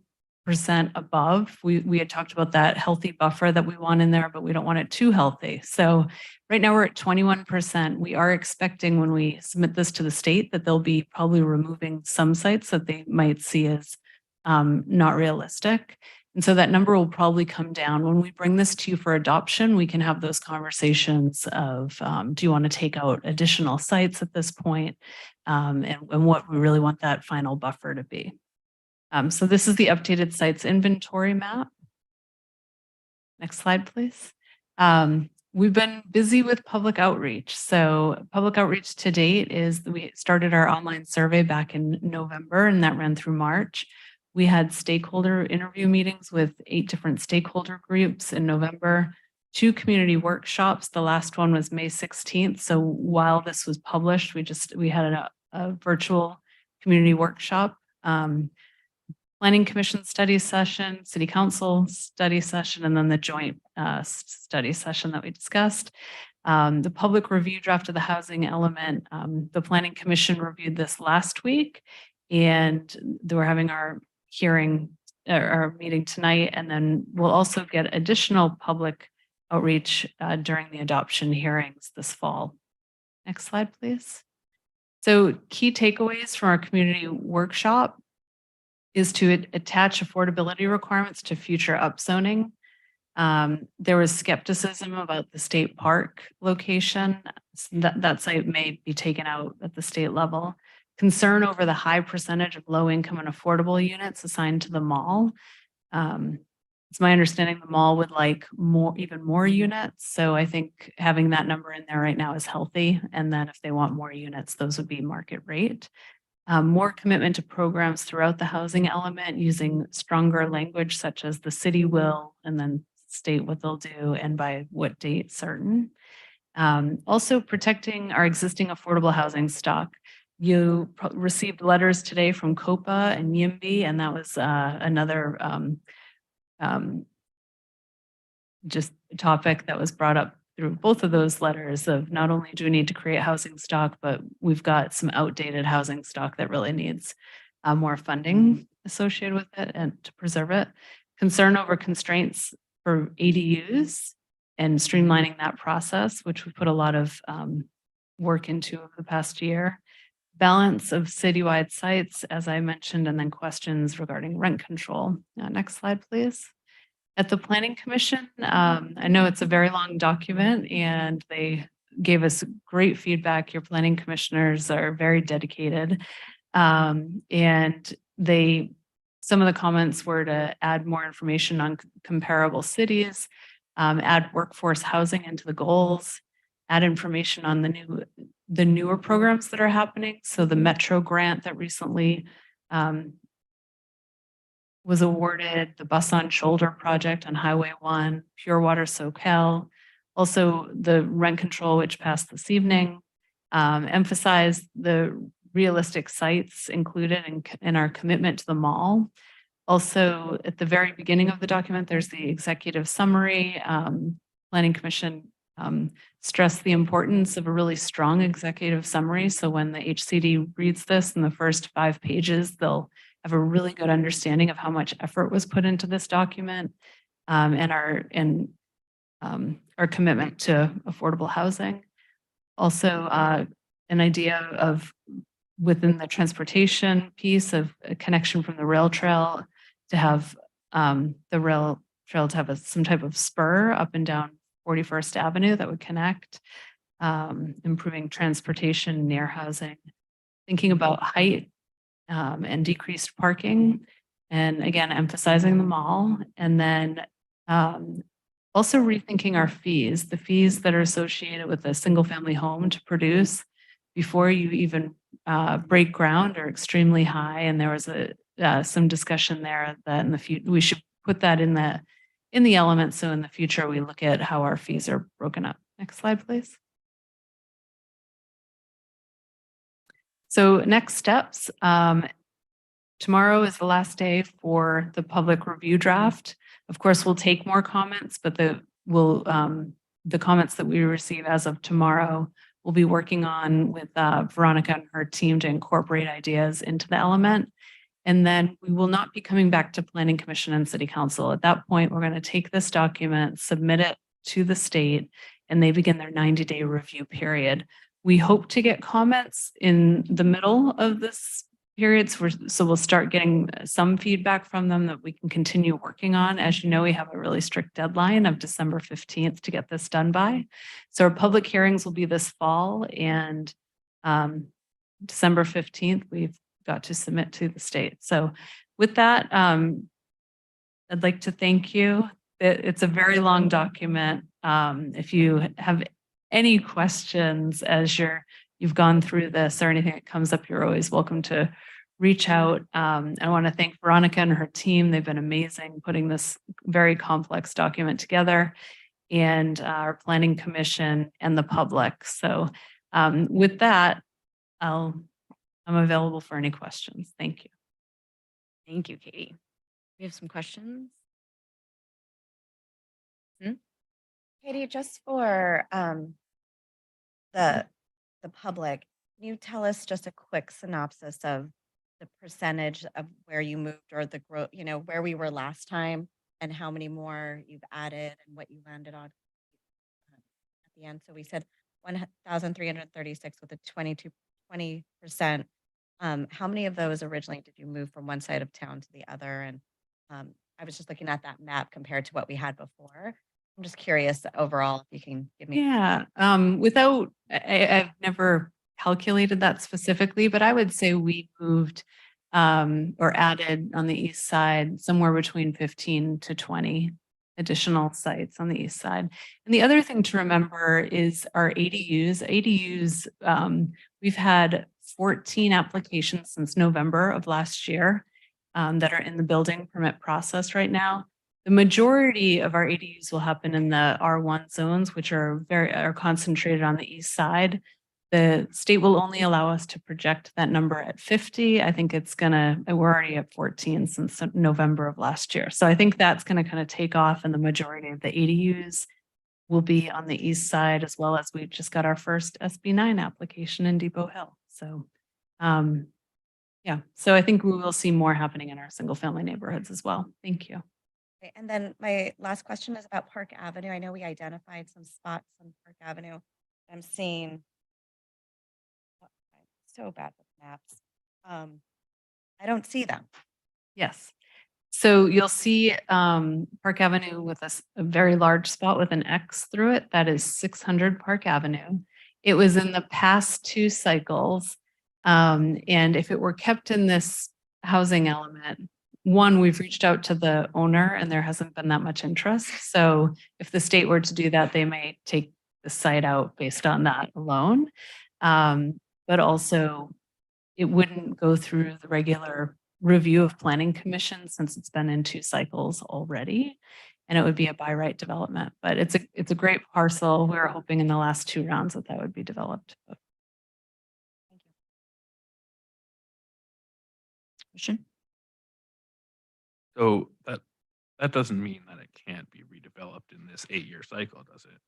above. We had talked about that healthy buffer that we want in there, but we don't want it too healthy. So right now we're at 21%. We are expecting when we submit this to the state that they'll be probably removing some sites that they might see as not realistic. And so that number will probably come down. When we bring this to you for adoption, we can have those conversations of, do you want to take out additional sites at this point? And what we really want that final buffer to be. So this is the updated sites inventory map. Next slide, please. We've been busy with public outreach. So public outreach to date is we started our online survey back in November, and that ran through March. We had stakeholder interview meetings with 8 different stakeholder groups in November, 2 community workshops. The last one was May 16th. So while this was published, we had a virtual community workshop, Planning Commission study session, City Council study session, and then the joint study session that we discussed. The public review draft of the housing element, the Planning Commission reviewed this last week, and we're having our our meeting tonight, and then we'll also get additional public outreach during the adoption hearings this fall. Next slide, please. So key takeaways from our community workshop is to attach affordability requirements to future upzoning. There was skepticism about the state park location. That site may be taken out at the state level. Concern over the high percentage of low income and affordable units assigned to the mall. It's my understanding the mall would like even more units. So I think having that number in there right now is healthy. And then if they want more units, those would be market rate. More commitment to programs throughout the housing element using stronger language such as the city will, and then state what they'll do and by what date certain. Also protecting our existing affordable housing stock. You received letters today from COPA and YIMBY, and that was another just topic that was brought up through both of those letters of not only do we need to create housing stock, but we've got some outdated housing stock that really needs more funding associated with it and to preserve it. Concern over constraints for ADUs and streamlining that process, which we put a lot of work into over the past year. Balance of citywide sites, as I mentioned, and then questions regarding rent control. Next slide, please. At the Planning Commission, I know it's a very long document and they gave us great feedback. Your planning commissioners are very dedicated. And some of the comments were to add more information on comparable cities, add workforce housing into the goals, add information on the newer programs that are happening. So the Metro grant that recently was awarded, the Bus on Shoulder project on Highway 1, Pure Water SoCal, also the rent control, which passed this evening, emphasize the realistic sites included in our commitment to the mall. Also, at the very beginning of the document, there's the executive summary. Planning Commission stressed the importance of a really strong executive summary. So when the HCD reads this in the first 5 pages, they'll have a really good understanding of how much effort was put into this document and our commitment to affordable housing. Also, an idea of within the transportation piece of a connection from the rail trail to have the rail trail to have some type of spur up and down 41st Avenue that would connect, improving transportation near housing, thinking about height and decreased parking, and again, emphasizing the mall, and then also rethinking our fees, the fees that are associated with a single family home to produce before you even break ground are extremely high. And there was some discussion there that in the future, we should put that in the element. So in the future, we look at how our fees are broken up. Next slide, please. So next steps. Tomorrow is the last day for the public review draft. Of course, we'll take more comments, but the comments that we receive as of tomorrow, we'll be working on with Veronica and her team to incorporate ideas into the element. And then we will not be coming back to Planning Commission and City Council. At that point, we're going to take this document, submit it to the state, and they begin their 90-day review period. We hope to get comments in the middle of this period. So we'll start getting some feedback from them that we can continue working on. As you know, we have a really strict deadline of December 15th to get this done by. So our public hearings will be this fall, and December 15th, we've got to submit to the state. So with that, I'd like to thank you. It's a very long document. If you have any questions as you've gone through this or anything that comes up, you're always welcome to reach out. I want to thank Veronica and her team. They've been amazing putting this very complex document together, and our Planning Commission and the public. So with that, I'm available for any questions. Thank you. Thank you, Katie. We have some questions. Katie, just for the public, can you tell us just a quick synopsis of the percentage of where you moved or the growth, where we were last time and how many more you've added and what you landed on at the end? So we said 1,336 with a 20%. How many of those originally did you move from one side of town to the other? And I was just looking at that map compared to what we had before. I'm just curious overall if you can give me. Yeah, I've never calculated that specifically, but I would say we moved or added on the east side somewhere between 15 to 20 additional sites on the east side. And the other thing to remember is our ADUs. We've had 14 applications since November of last year that are in the building permit process right now. The majority of our ADUs will happen in the R1 zones, which are concentrated on the east side. The state will only allow us to project that number at 50. I think we're already at 14 since November of last year. So I think that's gonna kind of take off, and the majority of the ADUs will be on the east side, as well as we've just got our first SB9 application in Depot Hill. So, yeah, so I think we will see more happening in our single family neighborhoods as well. Thank you. Okay, and then my last question is about Park Avenue. I know we identified some spots on Park Avenue. I'm seeing so bad with maps. I don't see them. Yes. So you'll see Park Avenue with a very large spot with an X through it. That is 600 Park Avenue. It was in the past 2 cycles. And if it were kept in this housing element, one, we've reached out to the owner and there hasn't been that much interest. So if the state were to do that, they might take the site out based on that alone. But also it wouldn't go through the regular review of planning commission since it's been in 2 cycles already. And it would be a by right development, but it's a great parcel. We were hoping in the last 2 rounds that would be developed. Question? So that doesn't mean that it can't be redeveloped in this 8-year cycle, does it?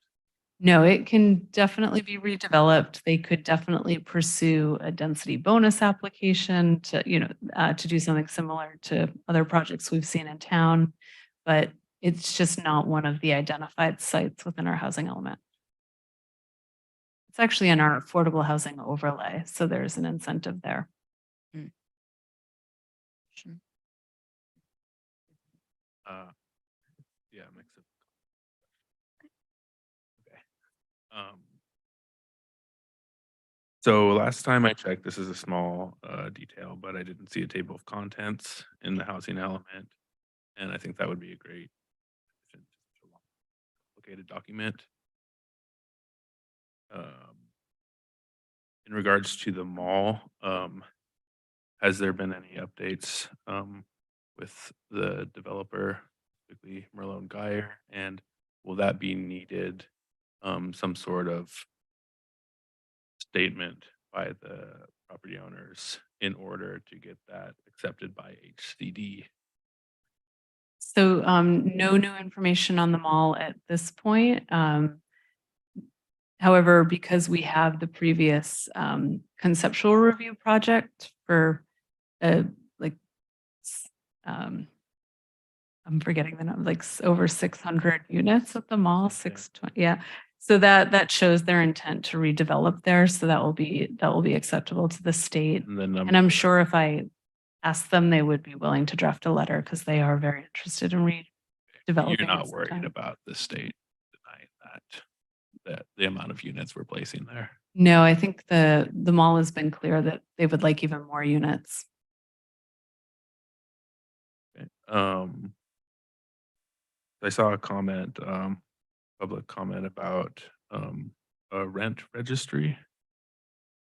No, it can definitely be redeveloped. They could definitely pursue a density bonus application to, to do something similar to other projects we've seen in town, but it's just not one of the identified sites within our housing element. It's actually in our affordable housing overlay, so there's an incentive there. Yeah, mix it. Okay. So last time I checked, this is a small detail, but I didn't see a table of contents in the housing element. And I think that would be a great complicated document. In regards to the mall, has there been any updates with the developer, specifically Merlone Geyer, and will that be needed some sort of statement by the property owners in order to get that accepted by HCD? So no new information on the mall at this point. However, because we have the previous conceptual review project for I'm forgetting the number, over 600 units at the mall, 620. Yeah. So that shows their intent to redevelop there. So that will be acceptable to the state. And I'm sure if I asked them, they would be willing to draft a letter because they are very interested in redeveloping. You're not this worried town. about the state denying that the amount of units we're placing there? No, I think the mall has been clear that they would like even more units. Okay. I saw a comment, public comment about a rent registry.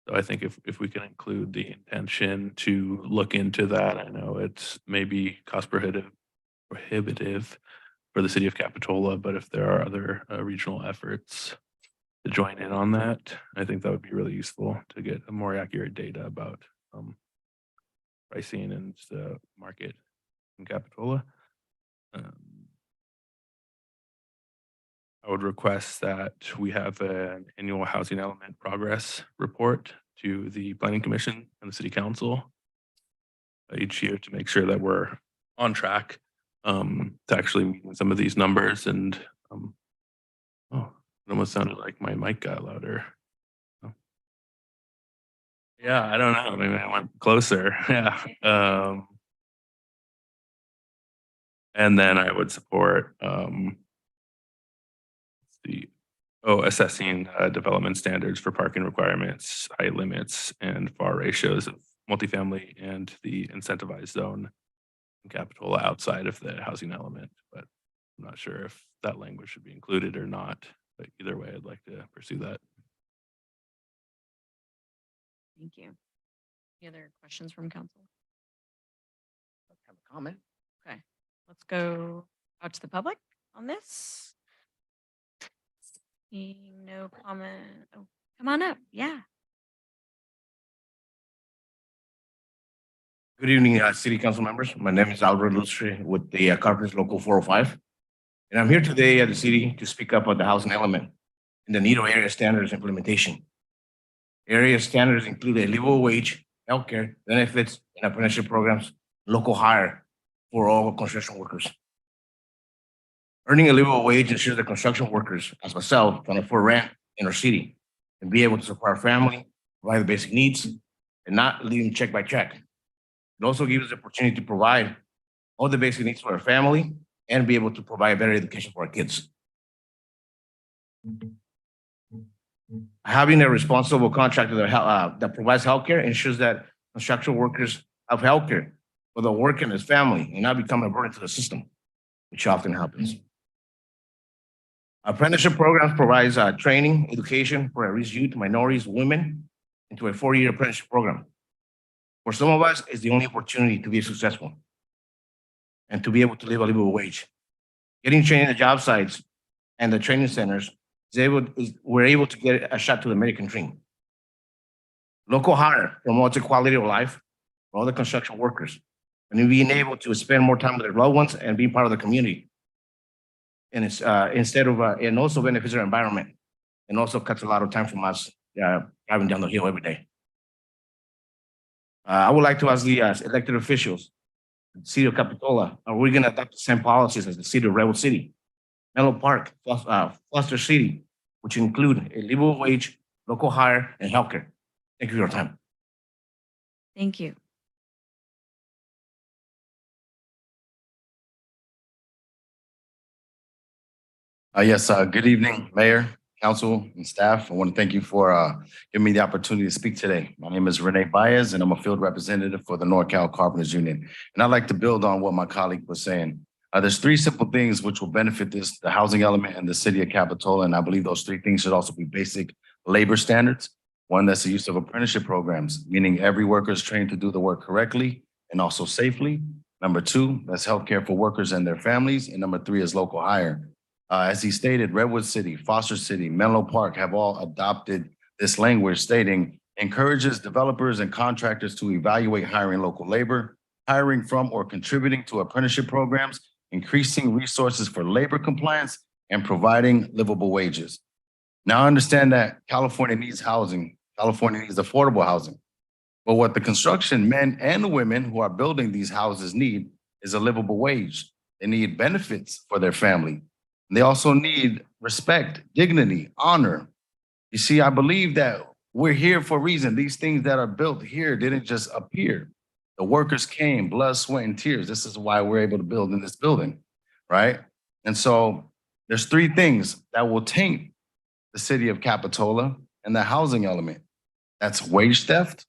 So I think if we can include the intention to look into that, I know it's maybe cost prohibitive for the city of Capitola, but if there are other regional efforts to join in on that, I think that would be really useful to get a more accurate data about pricing and the market in Capitola. I would request that we have an annual housing element progress report to the Planning Commission and the City Council each year to make sure that we're on track to actually meeting some of these numbers. And oh, it almost sounded like my mic got louder. Oh. Yeah, I don't know. Maybe I went closer. Yeah. And then I would support assessing development standards for parking requirements, height limits, and FAR ratios of multifamily and the incentivized zone in Capitola outside of the housing element. But I'm not sure if that language should be included or not. But either way, I'd like to pursue that. Thank you. Any other questions from council? Have a comment? Okay, let's go out to the public on this. No comment. Oh, come on up. Yeah. Good evening, City Council members. My name is Albert Lustre with the Carpenters Local 405. And I'm here today at the city to speak up on the housing element and the need of area standards implementation. Area standards include a livable wage, healthcare, benefits, and apprenticeship programs, local hire for all construction workers. Earning a livable wage ensures that construction workers, as myself, can afford rent in our city and be able to support our family, provide the basic needs, and not live check by check. It also gives us the opportunity to provide all the basic needs for our family and be able to provide better education for our kids. Having a responsible contractor that provides healthcare ensures that construction workers have healthcare for the work and his family and not become a burden to the system, which often happens. Apprenticeship programs provides training, education for at-risk youth, minorities, women into a 4-year apprenticeship program. For some of us, it's the only opportunity to be successful and to be able to live a livable wage. Getting trained in the job sites and the training centers, we're able to get a shot to the American dream. Local hire promotes a quality of life for all the construction workers and being able to spend more time with their loved ones and be part of the community. And it's and also benefits our environment and also cuts a lot of time from us driving down the hill every day. I would like to ask the elected officials, the city of Capitola, are we going to adopt the same policies as the city of Redwood City, Menlo Park, Foster City, which include a livable wage, local hire, and healthcare? Thank you for your time. Thank you. Yes, good evening, Mayor, Council, and staff. I want to thank you for giving me the opportunity to speak today. My name is Rene Baez, and I'm a field representative for the NorCal Carpenters Union. And I'd like to build on what my colleague was saying. There's 3 simple things which will benefit the housing element in the city of Capitola, and I believe those 3 things should also be basic labor standards. One, that's the use of apprenticeship programs, meaning every worker is trained to do the work correctly and also safely. Number 2, that's healthcare for workers and their families. And number 3 is local hire. As he stated, Redwood City, Foster City, Menlo Park have all adopted this language stating encourages developers and contractors to evaluate hiring local labor, hiring from or contributing to apprenticeship programs, increasing resources for labor compliance, and providing livable wages. Now I understand that California needs housing. California needs affordable housing. But what the construction men and women who are building these houses need is a livable wage. They need benefits for their family. They also need respect, dignity, honor. You see, I believe that we're here for a reason. These things that are built here didn't just appear. The workers came, blood, sweat, and tears. This is why we're able to build in this building, right? And so there's 3 things that will taint the city of Capitola and the housing element. That's wage theft,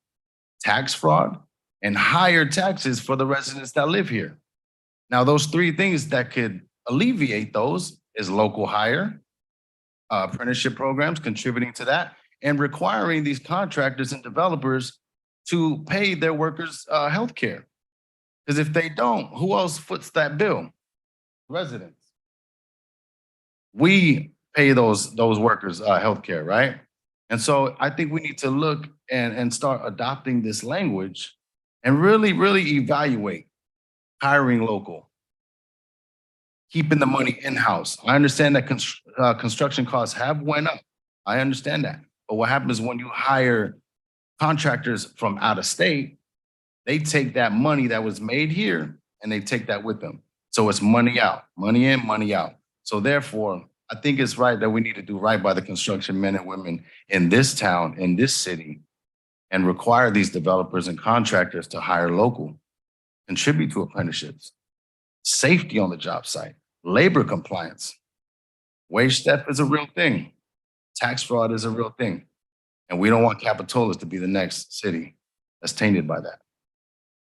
tax fraud, and higher taxes for the residents that live here. Now, those 3 things that could alleviate those is local hire, apprenticeship programs contributing to that, and requiring these contractors and developers to pay their workers health care. Because if they don't, who else foots that bill? Residents. We pay those workers health care, right? And so I think we need to look and start adopting this language and really, really evaluate hiring local, keeping the money in-house. I understand that construction costs have went up. I understand that. But what happens when you hire contractors from out of state, they take that money that was made here and they take that with them. So it's money out, money in, money out. So therefore, I think it's right that we need to do right by the construction men and women in this town, in this city, and require these developers and contractors to hire local, contribute to apprenticeships, safety on the job site, labor compliance. Wage theft is a real thing. Tax fraud is a real thing. And we don't want Capitola to be the next city that's tainted by that.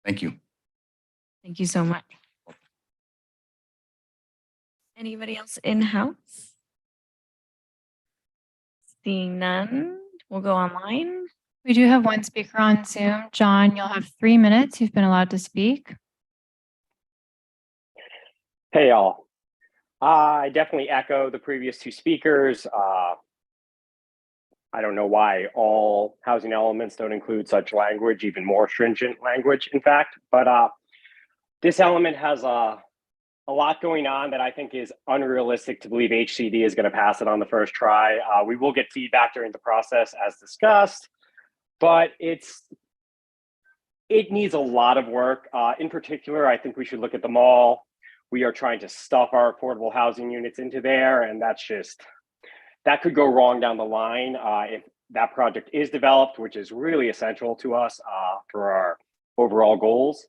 Thank you. Thank you so much. Anybody else in-house? Seeing none, we'll go online. We do have one speaker on Zoom. John, you'll have 3 minutes. You've been allowed to speak. Hey, y'all. I definitely echo the previous 2 speakers. I don't know why all housing elements don't include such language, even more stringent language, in fact. But this element has a a lot going on that I think is unrealistic to believe HCD is going to pass it on the first try. We will get feedback during the process as discussed, but it needs a lot of work. In particular, I think we should look at the mall. We are trying to stuff our affordable housing units into there, and that could go wrong down the line if that project is developed, which is really essential to us for our overall goals.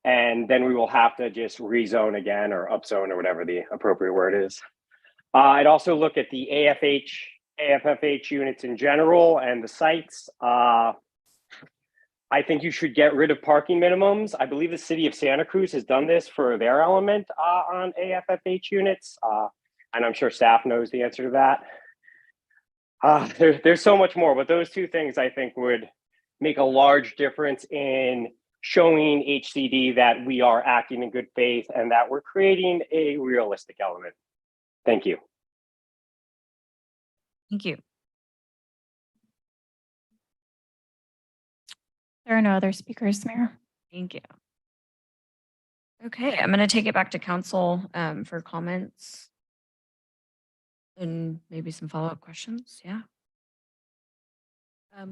And then we will have to just rezone again or upzone or whatever the appropriate word is. I'd also look at the AFFH units in general and the sites. I think you should get rid of parking minimums. I believe the city of Santa Cruz has done this for their element on AFFH units. And I'm sure staff knows the answer to that. There's so much more, but those two things I think would make a large difference in showing HCD that we are acting in good faith and that we're creating a realistic element. Thank you. Thank you. There are no other speakers, Mayor. Thank you. Okay, I'm going to take it back to council for comments and maybe some follow-up questions. Yeah.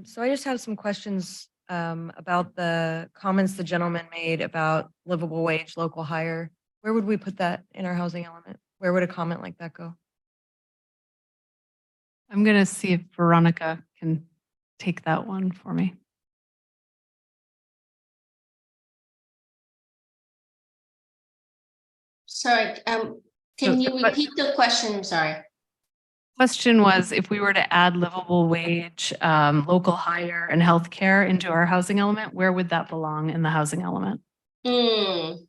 So I just have some questions about the comments the gentleman made about livable wage, local hire. Where would we put that in our housing element? Where would a comment like that go? I'm going to see if Veronica can take that one for me. Sorry, can you repeat the question? I'm sorry. Question was if we were to add livable wage, local hire and healthcare into our housing element, where would that belong in the housing element? Usually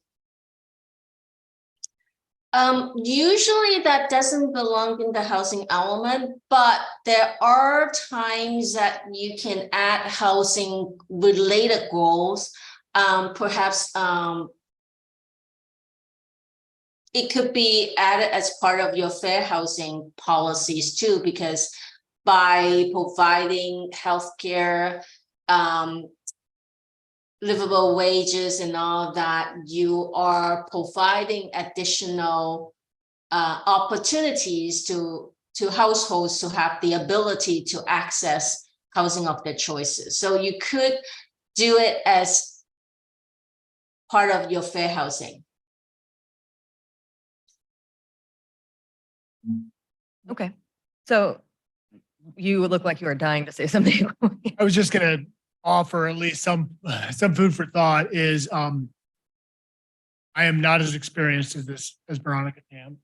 that doesn't belong in the housing element, but there are times that you can add housing related goals. Perhaps it could be added as part of your fair housing policies too, because by providing healthcare, livable wages and all that, you are providing additional opportunities to households to have the ability to access housing of their choices. So you could do it as part of your fair housing. Okay. So you would look like you were dying to say something. I was just going to offer at least some food for thought is I am not as experienced as Veronica can,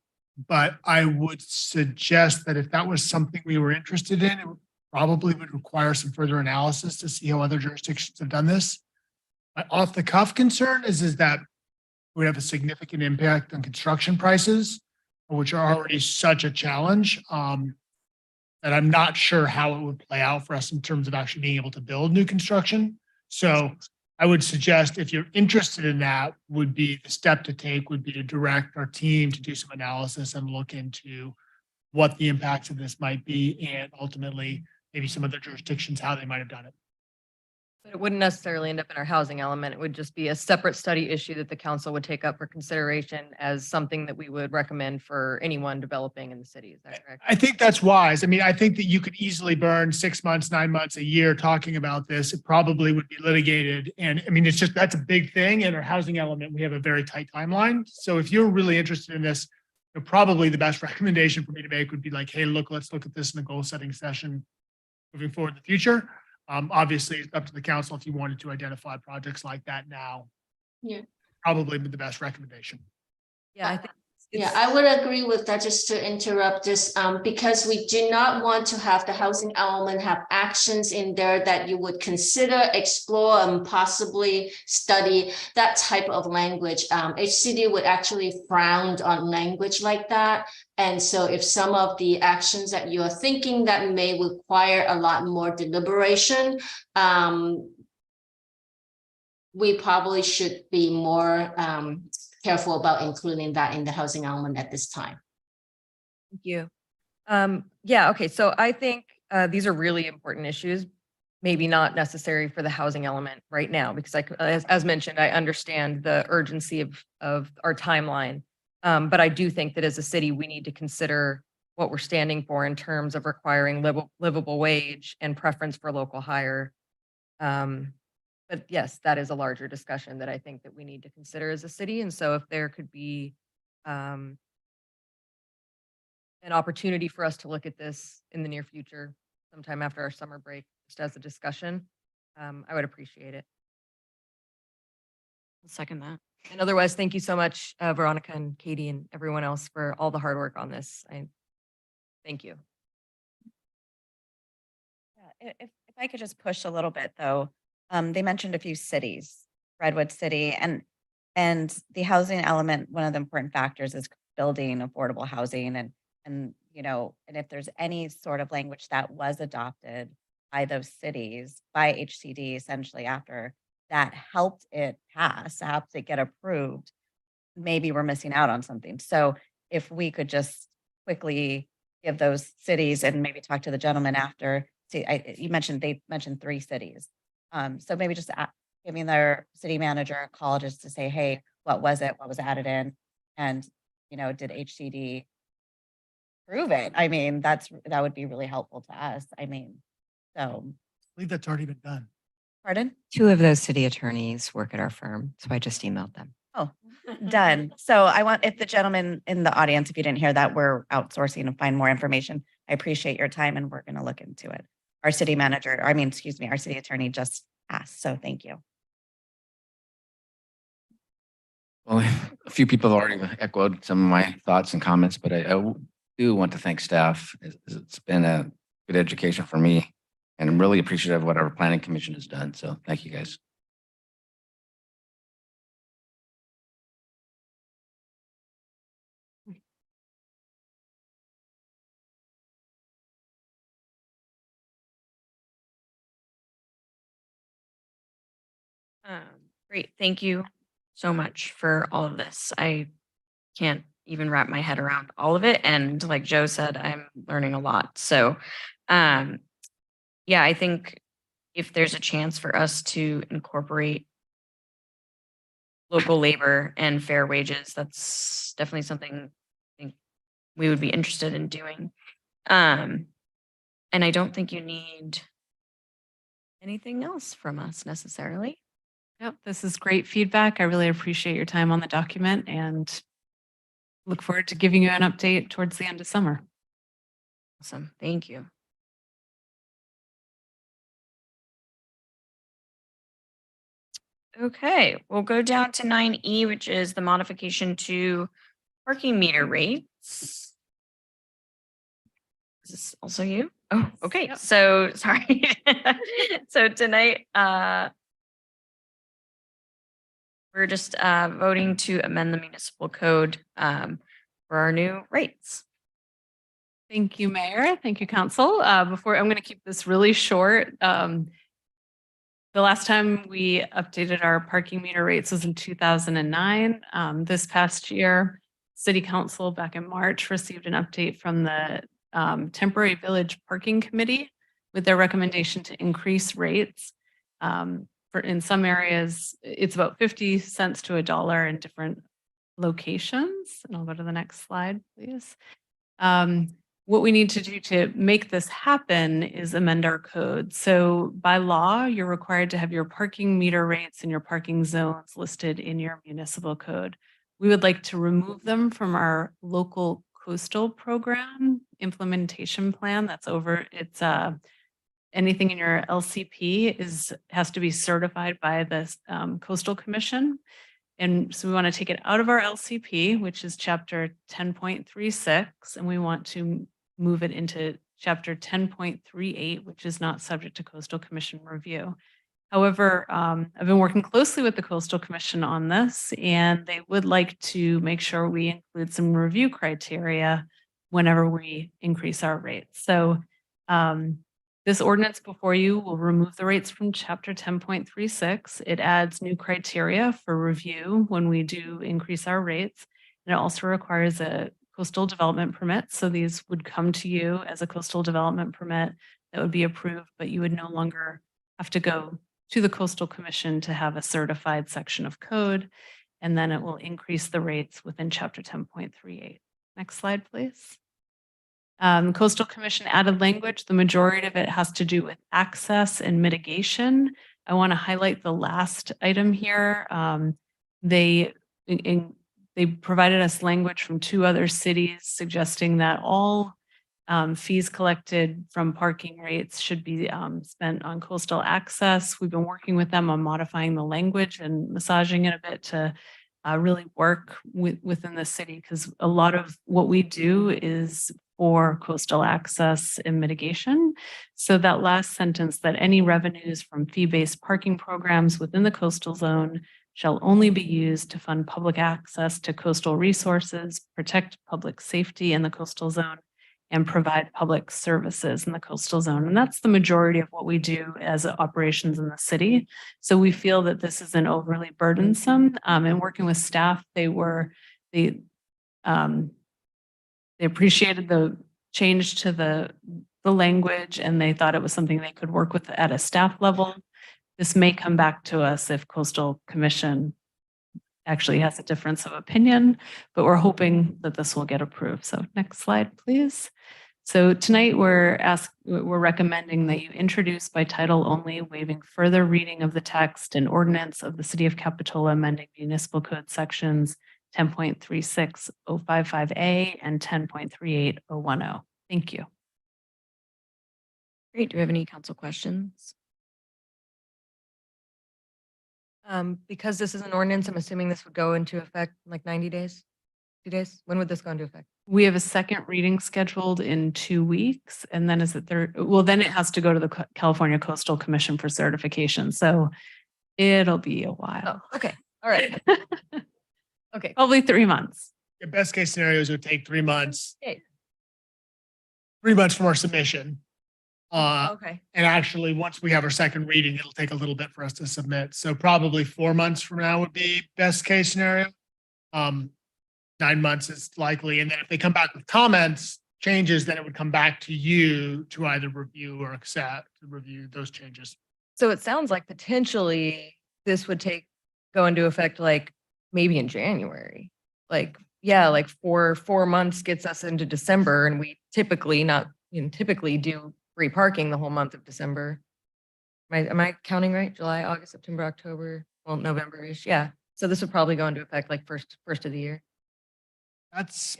but I would suggest that if that was something we were interested in, it probably would require some further analysis to see how other jurisdictions have done this. My off the cuff concern is that we have a significant impact on construction prices, which are already such a challenge. That I'm not sure how it would play out for us in terms of actually being able to build new construction. So I would suggest if you're interested in that, would be the step to take would be to direct our team to do some analysis and look into what the impacts of this might be and ultimately maybe some other jurisdictions, how they might have done it. But it wouldn't necessarily end up in our housing element. It would just be a separate study issue that the council would take up for consideration as something that we would recommend for anyone developing in the city. Is that correct? I think that's wise. I mean, I think that you could easily burn 6 months, 9 months, a year talking about this. It probably would be litigated. And I mean, it's just, that's a big thing. In our housing element, we have a very tight timeline. So if you're really interested in this, probably the best recommendation for me to make would be like, hey, look, let's look at this in a goal setting session moving forward in the future. Obviously, it's up to the council if you wanted to identify projects like that now. Yeah. Probably the best recommendation. Yeah, I think. Yeah, I would agree with that, just to interrupt this, because we do not want to have the housing element have actions in there that you would consider, explore, and possibly study that type of language. HCD would actually frown on language like that. And so if some of the actions that you're thinking that may require a lot more deliberation, we probably should be more careful about including that in the housing element at this time. Thank you. Yeah, okay. So I think these are really important issues, maybe not necessary for the housing element right now, because as mentioned, I understand the urgency of our timeline. But I do think that as a city, we need to consider what we're standing for in terms of requiring livable wage and preference for local hire. But yes, that is a larger discussion that I think that we need to consider as a city. And so if there could be an opportunity for us to look at this in the near future, sometime after our summer break, just as a discussion, I would appreciate it. I'll second that. And otherwise, thank you so much, Veronica and Katie and everyone else for all the hard work on this. Thank you. If I could just push a little bit though, they mentioned a few cities, Redwood City and the housing element. One of the important factors is building affordable housing and if there's any sort of language that was adopted by those cities, by HCD essentially after that helped it pass, helped it get approved, maybe we're missing out on something. So if we could just quickly give those cities and maybe talk to the gentleman after. See, they mentioned 3 cities. So maybe just giving their city manager a call just to say, hey, what was it? What was added in? And, did HCD prove it? I mean, that would be really helpful to us. I mean, so. I believe that's already been done. Pardon? 2 of those city attorneys work at our firm, so I just emailed them. Oh, done. So I want, if the gentleman in the audience, if you didn't hear that, we're outsourcing to find more information. I appreciate your time and we're going to look into it. Our city manager, our city attorney just asked. So thank you. Well, a few people have already echoed some of my thoughts and comments, but I do want to thank staff. It's been a good education for me, and I'm really appreciative of what our planning commission has done. So thank you guys. Great. Thank you so much for all of this. I can't even wrap my head around all of it. And like Joe said, I'm learning a lot. So, yeah, I think if there's a chance for us to incorporate local labor and fair wages, that's definitely something I think we would be interested in doing. And I don't think you need anything else from us necessarily. Yep, this is great feedback. I really appreciate your time on the document and look forward to giving you an update towards the end of summer. Awesome. Thank you. Okay, we'll go down to 9E, which is the modification to parking meter rates. Is this also you? Oh, okay. Yep. So sorry. So tonight, we're just voting to amend the municipal code for our new rates. Thank you, Mayor. Thank you, Council. Before I'm going to keep this really short. The last time we updated our parking meter rates was in 2009. This past year, City Council back in March received an update from the Temporary Village Parking Committee with their recommendation to increase rates. In some areas, it's about 50 cents to $1 in different locations. And I'll go to the next slide, please. What we need to do to make this happen is amend our code. So by law, you're required to have your parking meter rates and your parking zones listed in your municipal code. We would like to remove them from our local coastal program implementation plan. That's over. It's anything in your LCP has to be certified by the Coastal Commission. And so we want to take it out of our LCP, which is chapter 10.36, and we want to move it into chapter 10.38, which is not subject to Coastal Commission review. However, I've been working closely with the Coastal Commission on this, and they would like to make sure we include some review criteria whenever we increase our rates. So this ordinance before you will remove the rates from chapter 10.36. It adds new criteria for review when we do increase our rates. And it also requires a coastal development permit. So these would come to you as a coastal development permit that would be approved, but you would no longer have to go to the Coastal Commission to have a certified section of code. and then it will increase the rates within chapter 10.38. Next slide, please. Coastal Commission added language. The majority of it has to do with access and mitigation. I want to highlight the last item here. They provided us language from 2 other cities suggesting that all fees collected from parking rates should be spent on coastal access. We've been working with them on modifying the language and massaging it a bit to really work within the city, because a lot of what we do is for coastal access and mitigation. So that last sentence, that any revenues from fee-based parking programs within the coastal zone shall only be used to fund public access to coastal resources, protect public safety in the coastal zone, and provide public services in the coastal zone. And that's the majority of what we do as operations in the city. So we feel that this isn't overly burdensome. And working with staff, they appreciated the change to the language, and they thought it was something they could work with at a staff level. This may come back to us if Coastal Commission actually has a difference of opinion, but we're hoping that this will get approved. So next slide, please. So tonight we're recommending that you introduce by title only, waiving further reading of the text and ordinance of the City of Capitola amending municipal code sections 10.36055A and 10.38010. Thank you. Great. Do we have any council questions? Because this is an ordinance, I'm assuming this would go into effect in like 90 days, 2 days? When would this go into effect? We have a second reading scheduled in 2 weeks, and then is it third? Well, then it has to go to the California Coastal Commission for certification. So it'll be a while. Oh, okay. All right. Okay. Probably 3 months. The best case scenarios would take 3 months. Okay. 3 months from our submission. Okay. And actually, once we have our second reading, it'll take a little bit for us to submit. So probably 4 months from now would be best case scenario. 9 months is likely. And then if they come back with comments, changes, then it would come back to you to either review or accept, to review those changes. So it sounds like potentially this would go into effect like maybe in January. Like, yeah, like 4 months gets us into December, and we typically do free parking the whole month of December. Am I counting right? July, August, September, October, well, November-ish. Yeah. So this would probably go into effect like first of the year. That's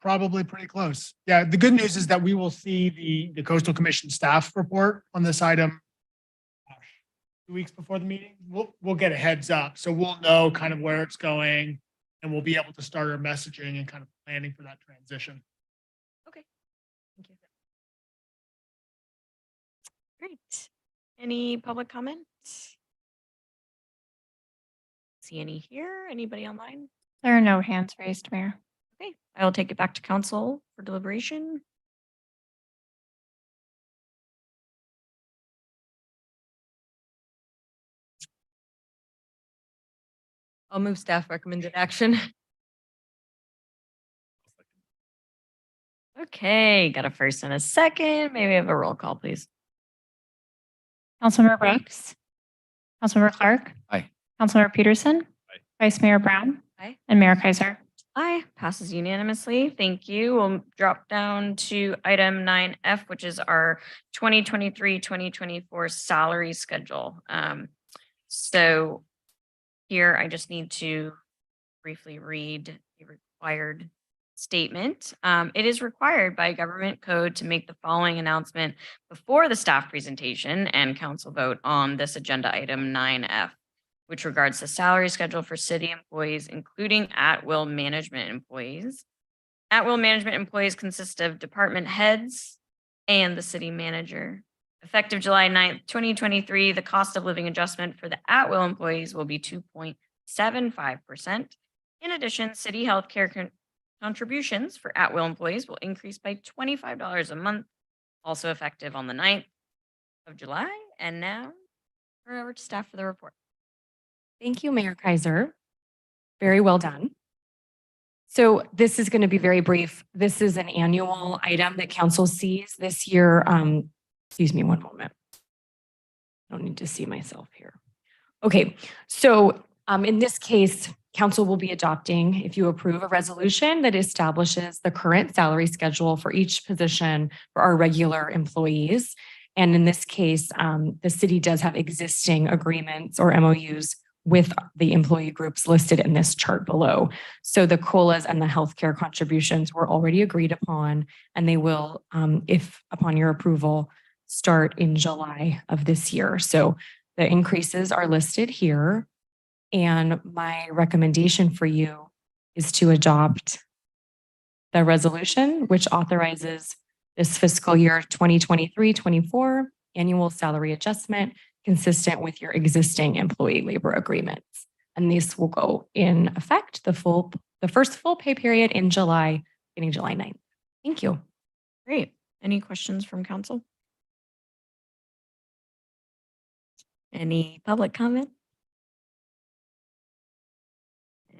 probably pretty close. Yeah, the good news is that we will see the Coastal Commission staff report on this item 2 weeks before the meeting. We'll get a heads up. So we'll know kind of where it's going, and we'll be able to start our messaging and kind of planning for that transition. Okay. Thank you. Great. Any public comments? See any here? Anybody online? There are no hands raised, Mayor. Okay, I will take it back to council for deliberation. I'll move staff recommended action. Okay, got a first and a second. Maybe have a roll call, please. Councilmember Brooks. Councilmember Clark. Aye. Councilmember Peterson. Aye. Vice Mayor Brown. Aye. And Mayor Kaiser. Aye, passes unanimously. Thank you. We'll drop down to item 9F, which is our 2023-2024 salary schedule. So here I just need to briefly read the required statement. It is required by government code to make the following announcement before the staff presentation and council vote on this agenda item 9F, which regards the salary schedule for city employees, including at-will management employees. At-will management employees consist of department heads and the city manager. Effective July 9th, 2023, the cost of living adjustment for the at-will employees will be 2.75%. In addition, city healthcare contributions for at-will employees will increase by $25 a month, also effective on the 9th of July. And now, turn over to staff for the report. Thank you, Mayor Kaiser. Very well done. So this is going to be very brief. This is an annual item that council sees this year. Excuse me one moment. I don't need to see myself here. Okay, so in this case, council will be adopting, if you approve, a resolution that establishes the current salary schedule for each position for our regular employees. And in this case, the city does have existing agreements or MOUs with the employee groups listed in this chart below. So the COLAs and the healthcare contributions were already agreed upon, and they will, if upon your approval, start in July of this year. So the increases are listed here. And my recommendation for you is to adopt the resolution, which authorizes this fiscal year 2023-24 annual salary adjustment consistent with your existing employee labor agreements. And these will go in effect the first full pay period in July, beginning July 9th. Thank you. Great. Any questions from council? Any public comment?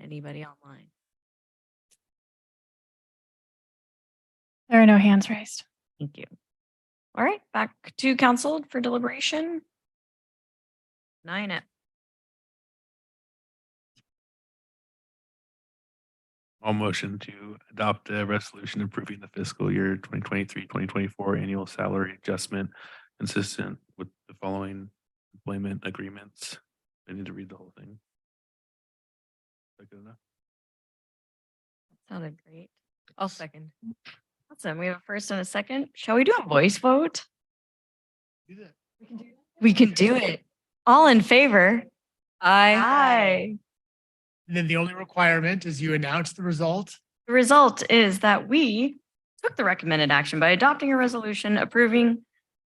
Anybody online? There are no hands raised. Thank you. All right, back to council for deliberation. 9 I'll motion to adopt a resolution approving the fiscal year 2023-2024 annual salary adjustment consistent with the following employment agreements. I need to read the whole thing. Is that good enough? Sounded great. I'll second. Awesome. We have a first and a second. Shall we do a voice vote? Do that. We can do it. All in favor? Aye. Aye. And then the only requirement is you announce the result. The result is that we took the recommended action by adopting a resolution approving.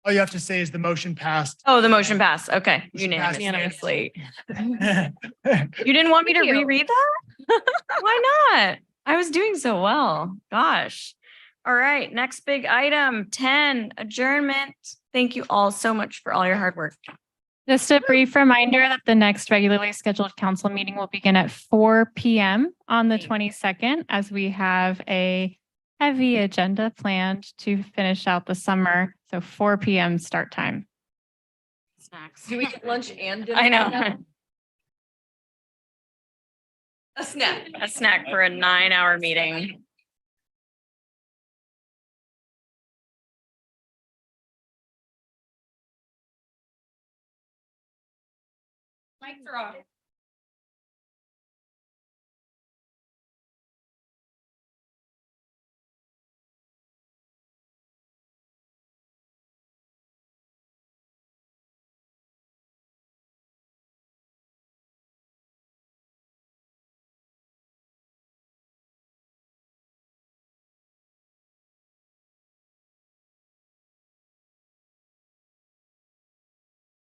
All you have to say is the motion passed. Oh, the motion passed. Okay. Motion passed Unanimously. unanimously. You didn't want me to Thank you. reread that? Why not? I was doing so well. Gosh. All right. Next big item 10, adjournment. Thank you all so much for all your hard work. Just a brief reminder that the next regularly scheduled council meeting will begin at 4 p.m. on the 22nd, as we have a heavy agenda planned to finish out the summer. So 4 p.m. start time. Snacks. Do we get lunch and dinner? I know. now? A snack. A snack for a 9-hour meeting. Mics are off.